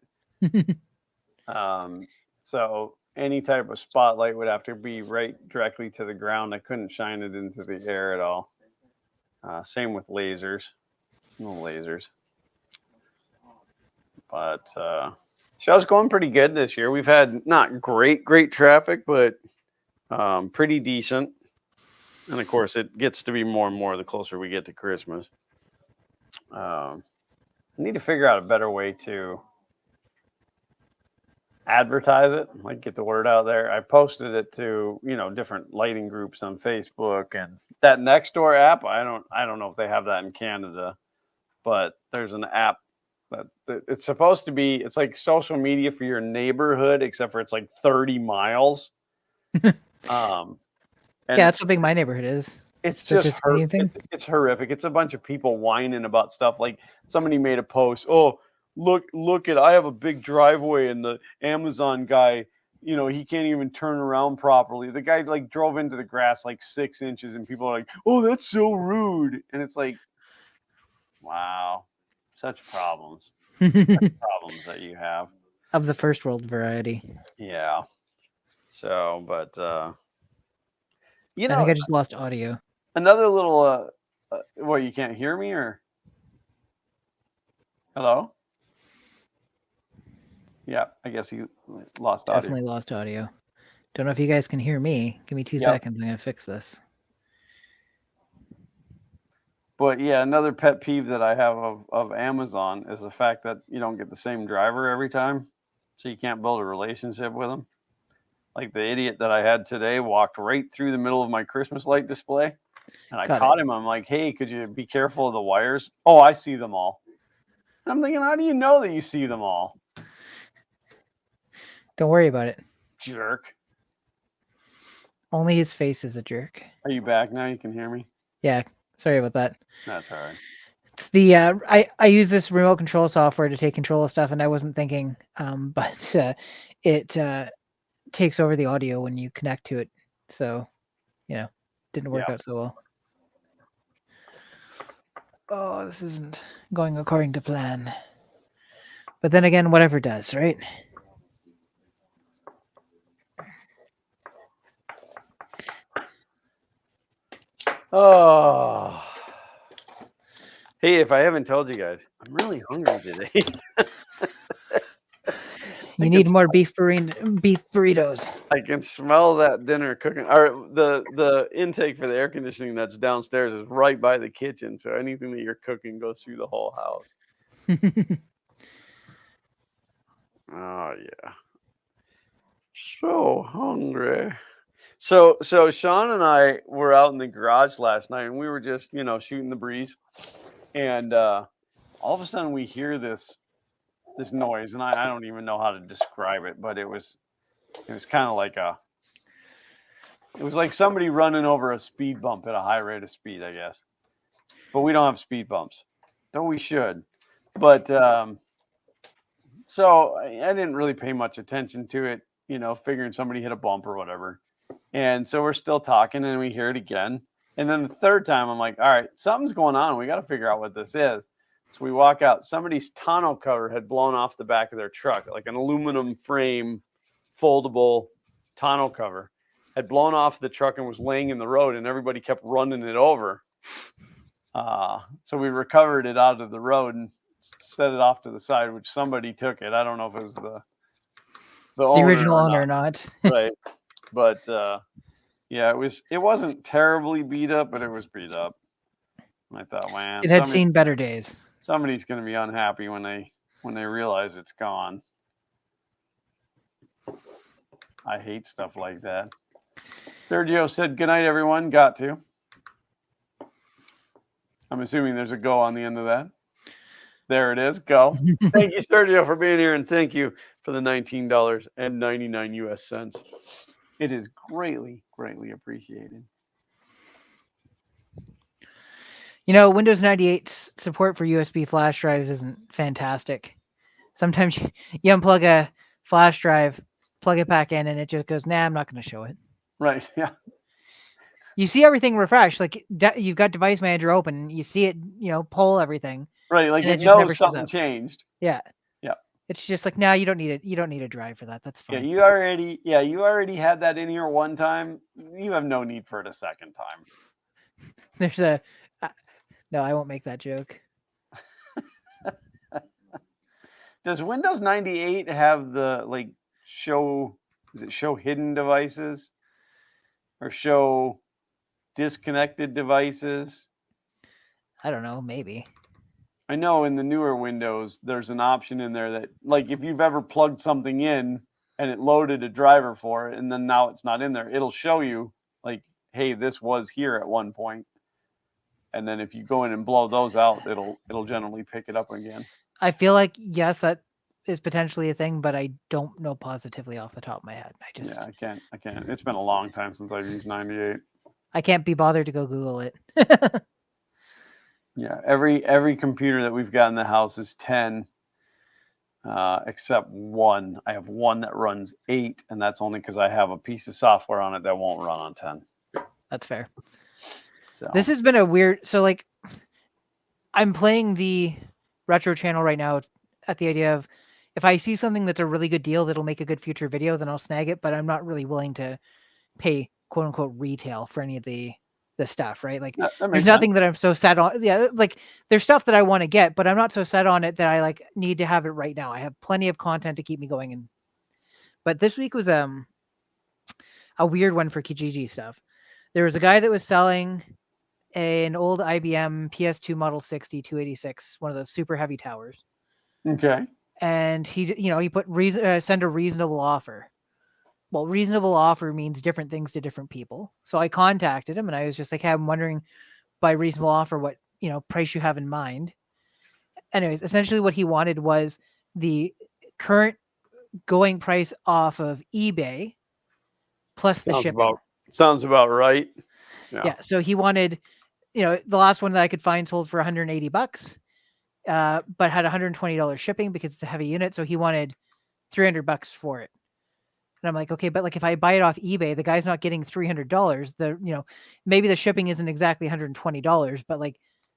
So any type of spotlight would have to be right directly to the ground. I couldn't shine it into the air at all. Same with lasers. No lasers. But show's going pretty good this year. We've had not great traffic, but pretty decent. And of course, it gets to be more and more the closer we get to Christmas. I need to figure out a better way to advertise it, like get the word out there. I posted it to different lighting groups on Facebook, and that Nextdoor app. I don't know if they have that in Canada, but there's an app that it's supposed to be. It's like social media for your neighborhood, except for it's like 30 miles. Yeah, that's how big my neighborhood is. It's So just it's horrific. It's a bunch of people whining about stuff. Like somebody made a post. Oh, look at, I have a big driveway and the Amazon guy, he can't even turn around properly. The guy like drove into the grass like 6 inches, and people are like, oh, that's so rude. And it's like, wow, such problems. Problems that you have of the first world variety. Yeah. So, but I think I just lost audio. Another little what, you can't hear me, or hello? Yeah, I guess you lost audio. Definitely lost audio. Don't know if you guys can hear me. Give me 2 seconds. I'm gonna fix this. But yeah, another pet peeve that I have of Amazon is the fact that you don't get the same driver every time, so you can't build a relationship with them. Like the idiot that I had today walked right through the middle of my Christmas light display, and I caught him. I'm like, hey, could you be careful of the wires? Oh, I see them all. And I'm thinking, how do you know that you see them all? Don't worry about it. Jerk. Only his face is a jerk. Are you back now? You can hear me? Yeah, sorry about that. That's all right. It's the I use this remote control software to take control of stuff, and I wasn't thinking, but it takes over the audio when you connect to it, so didn't work out so well. Oh, this isn't going according to plan. But then again, whatever does, right? Oh. Hey, if I haven't told you guys, I'm really hungry today. You need more beef burritos. I can smell that dinner cooking. Or the intake for the air conditioning that's downstairs is right by the kitchen, so anything that you're cooking goes through the whole house. Oh yeah, so hungry. So Sean and I were out in the garage last night, and we were just shooting the breeze, and all of a sudden we hear this noise, and I don't even know how to describe it, but it was kind of like it was like somebody running over a speed bump at a high rate of speed, I guess. But we don't have speed bumps, though we should. But so I didn't really pay much attention to it, figuring somebody hit a bump or whatever. And so we're still talking, and we hear it again. And then the third time, I'm like, all right, something's going on. We got to figure out what this is. So we walk out. Somebody's tonneau cover had blown off the back of their truck, like an aluminum frame, foldable tonneau cover had blown off the truck and was laying in the road, and everybody kept running it over. So we recovered it out of the road and set it off to the side, which somebody took it. I don't know if it was the original owner or not. Right. But yeah, it wasn't terribly beat up, but it was beat up. I thought, man, it had seen better days. Somebody's going to be unhappy when they realize it's gone. I hate stuff like that. Sergio said, good night, everyone. Got to. I'm assuming there's a go on the end of that. There it is. Go. Thank you, Sergio, for being here, and thank you for the $19.99 US cents. It is greatly, greatly appreciated. Windows 98's support for USB flash drives isn't fantastic. Sometimes you unplug a flash drive, plug it back in, and it just goes, nah, I'm not going to show it. Right, yeah. You see everything refreshed. Like you've got Device Manager open. You see it, pull everything. Right, like it knows something changed. Yeah. Yeah. It's just like, no, you don't need it. You don't need a drive for that. That's fine. Yeah, you already had that in here one time. You have no need for it a second time. There's no, I won't make that joke. Does Windows 98 have the show hidden devices or show disconnected devices? I don't know, maybe. I know in the newer Windows, there's an option in there that, if you've ever plugged something in and it loaded a driver for it, and then now it's not in there, it'll show you, hey, this was here at one point. And then if you go in and blow those out, it'll generally pick it up again. I feel like, yes, that is potentially a thing, but I don't know positively off the top of my head. I can't. It's been a long time since I've used 98. I can't be bothered to go Google it. Yeah, every computer that we've got in the house is 10, except one. I have one that runs 8, and that's only because I have a piece of software on it that won't run on 10. That's fair. So. This has been a weird. So I'm playing the retro channel right now at the idea of if I see something that's a really good deal that'll make a good future video, then I'll snag it. But I'm not really willing to pay quote unquote retail for any of the stuff, right? There's nothing that I'm so set on. Yeah, there's stuff that I want to get, but I'm not so set on it that I need to have it right now. I have plenty of content to keep me going. But this week was a weird one for Kijiji stuff. There was a guy that was selling an old IBM PS2 Model 60 286, one of those super heavy towers. Okay. And he put send a reasonable offer. Well, reasonable offer means different things to different people. So I contacted him and I was just like, hey, I'm wondering by reasonable offer what, price you have in mind. Anyways, essentially what he wanted was the current going price off of eBay plus the shipping. Sounds about right. Yeah. So he wanted, the last one that I could find sold for $180, but had $120 shipping because it's a heavy unit. So he wanted $300 for it. And I'm like, okay, but if I buy it off eBay, the guy's not getting $300. Maybe the shipping isn't exactly $120, but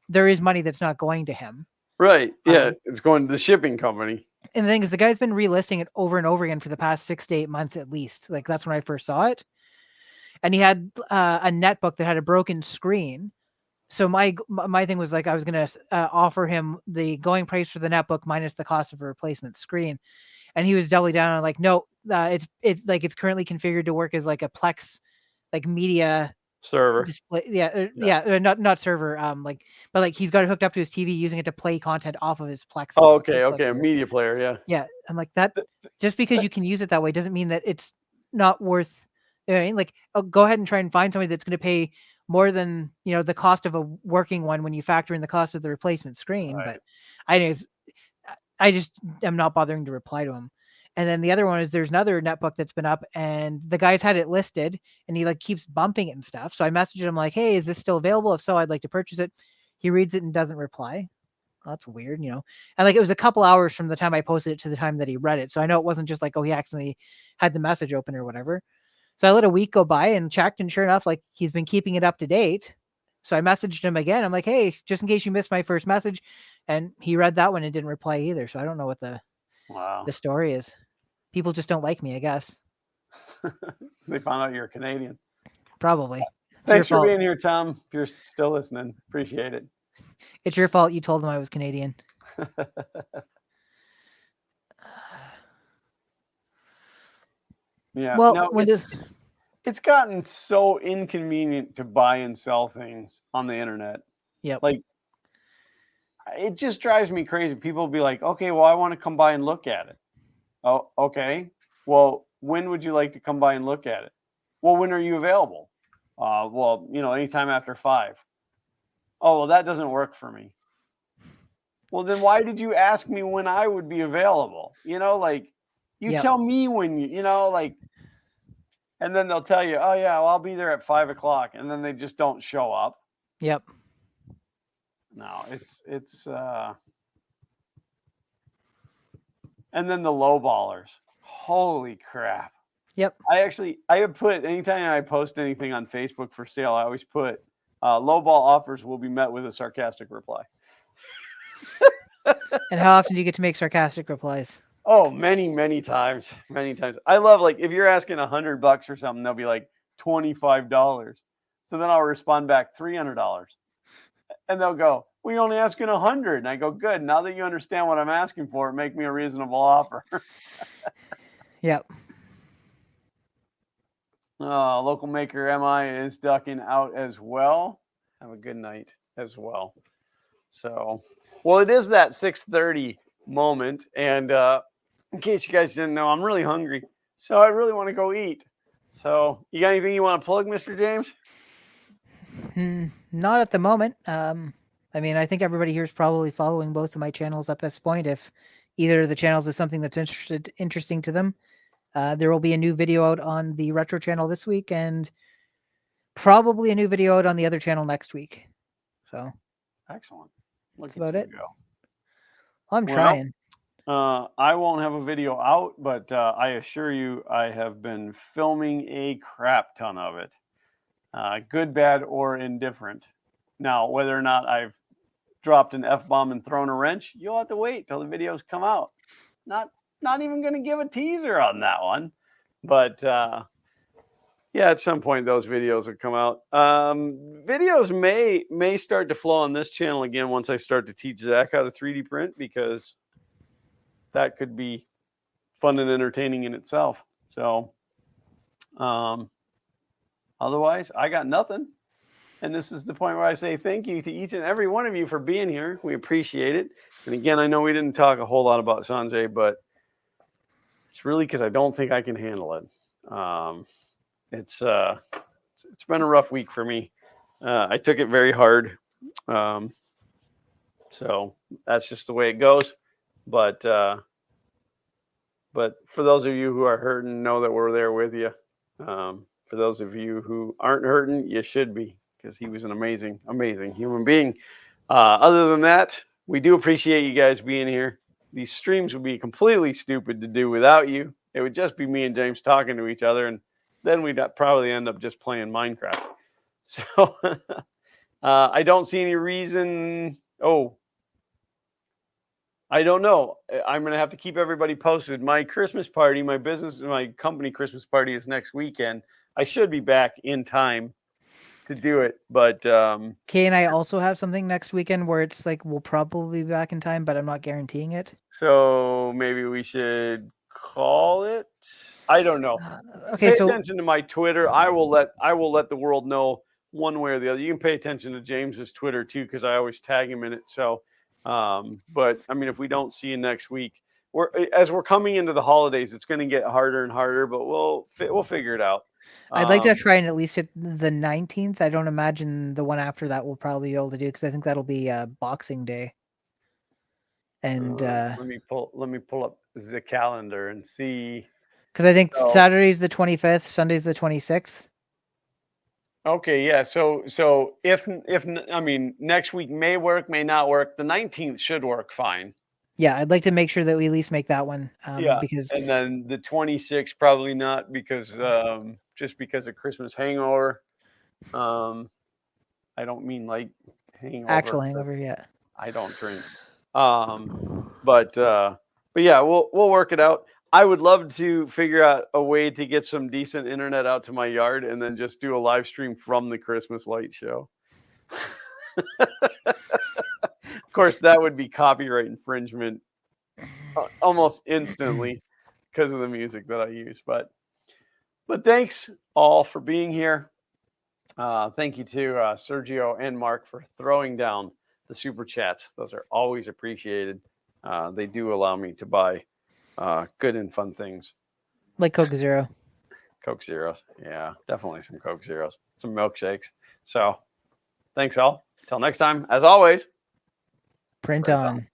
there is money that's not going to him. Right. Yeah. It's going to the shipping company. And the thing is, the guy's been relisting it over and over again for the past 6 to 8 months at least. That's when I first saw it. And he had a netbook that had a broken screen. So my thing was I was going to offer him the going price for the netbook minus the cost of a replacement screen. and he was doubling down on like, no, it's like it's currently configured to work as like a Plex like media Server. display. Not server. But like he's got it hooked up to his TV, using it to play content off of his Plex. Oh, okay, Plex okay, a viewer. media player, yeah. Yeah, I'm like that. Just because you can use it that way doesn't mean that it's not worth. You know what I mean? Like, go ahead and try and find somebody that's going to pay more than the cost of a working one when you factor in the cost of the replacement screen. Right. But I just am not bothering to reply to him. And then the other one is there's another netbook that's been up, and the guy's had it listed, and he like keeps bumping it and stuff. So I messaged him like, "Hey, is this still available? If so, I'd like to purchase it." He reads it and doesn't reply. Well, that's weird, And like it was a couple hours from the time I posted it to the time that he read it. So I know it wasn't just like, oh, he accidentally had the message open or whatever. So I let a week go by and checked, and sure enough, like he's been keeping it up to date. So I messaged him again. I'm like, hey, just in case you missed my first message, and he read that one and didn't reply either. So I don't know what the story is. People just don't like me, I guess. They found out you're Canadian. Probably. Thanks for being here, Tom. If you're still listening, appreciate it. It's your fault you told them I was Canadian. Yeah. Well, no, it's gotten so inconvenient to buy and sell things on the internet. Yep. Like, it just drives me crazy. People will be like, okay, well, I want to come by and look at it. Oh, okay. Well, when would you like to come by and look at it? Well, when are you available? Well, anytime after 5. Oh, well, that doesn't work for me. Well, then why did you ask me when I would be available? Like, you tell me when like, and then they'll tell you, oh yeah, well, I'll be there at 5 o'clock. And then they just don't show up. Yep. No, it's and then the low ballers. Holy crap. Yep. I have put, anytime I post anything on Facebook for sale, I always put lowball offers will be met with a sarcastic reply. And how often do you get to make sarcastic replies? Oh, many, many times. Many times. I love, like, if you're asking $100 or something, they'll be like $25. So then I'll respond back $300. And they'll go, we're only asking 100. And I go, good. Now that you understand what I'm asking for, make me a reasonable offer. Yep. Local maker MI is ducking out as well. Have a good night as well. So, well, it is that 6:30 moment. And in case you guys didn't know, I'm really hungry. So I really want to go eat. So you got anything you want to plug, Mr. James? Not at the moment. I mean, I think everybody here is probably following both of my channels at this point. If either of the channels is something that's interesting to them, there will be a new video out on the retro channel this week, and probably a new video out on the other channel next week. So excellent. That's about it. Go. I'm trying. I won't have a video out, but I assure you, I have been filming a crap ton of it. Good, bad, or indifferent. Now, whether or not I've dropped an F-bomb and thrown a wrench, you'll have to wait till the videos come out. Not even going to give a teaser on that one. But yeah, at some point those videos will come out. Videos may start to flow on this channel again once I start to teach Zach how to 3D print, because that could be fun and entertaining in itself. So otherwise, I got nothing. And this is the point where I say thank you to each and every one of you for being here. We appreciate it. And again, I know we didn't talk a whole lot about Sanjay, but it's really because I don't think I can handle it. It's been a rough week for me. I took it very hard. So that's just the way it goes. But for those of you who are hurting, know that we're there with you. For those of you who aren't hurting, you should be, because he was an amazing, amazing human being. Other than that, we do appreciate you guys being here. These streams would be completely stupid to do without you. It would just be me and James talking to each other, and then we'd probably end up just playing Minecraft. So I don't see any reason. Oh, I don't know. I'm going to have to keep everybody posted. My Christmas party, my company Christmas party is next weekend. I should be back in time to do it, but Kay and I also have something next weekend where it's like we'll probably be back in time, but I'm not guaranteeing it. So maybe we should call it? I don't know. Okay, Pay so attention to my Twitter. I will let the world know one way or the other. You can pay attention to James's Twitter too, because I always tag him in it. So, but I mean, if we don't see you next week, as we're coming into the holidays, it's going to get harder and harder. But we'll figure it out. I'd like to try and at least hit the 19th. I don't imagine the one after that we'll probably be able to do because I think that'll be Boxing Day. And let me pull up the calendar and see. because I think So- Saturday's the 25th, Sunday's the 26th. Okay, yeah. So if I mean next week may work, may not work. The 19th should work fine. Yeah, I'd like to make sure that we at least make that one. Yeah, Because and then the 26th probably not because just because of Christmas hangover. I don't mean like hangover. actual hangover, yeah. I don't drink. But yeah, we'll work it out. I would love to figure out a way to get some decent internet out to my yard and then just do a live stream from the Christmas light show. Of course, that would be copyright infringement almost instantly because of the music that I use. But thanks all for being here. Thank you to Sergio and Mark for throwing down the super chats. Those are always appreciated. They do allow me to buy good and fun things. Like Coke Zero. Coke Zeros. Yeah, definitely some Coke Zeros. Some milkshakes. So thanks all. Till next time, as always. Print on.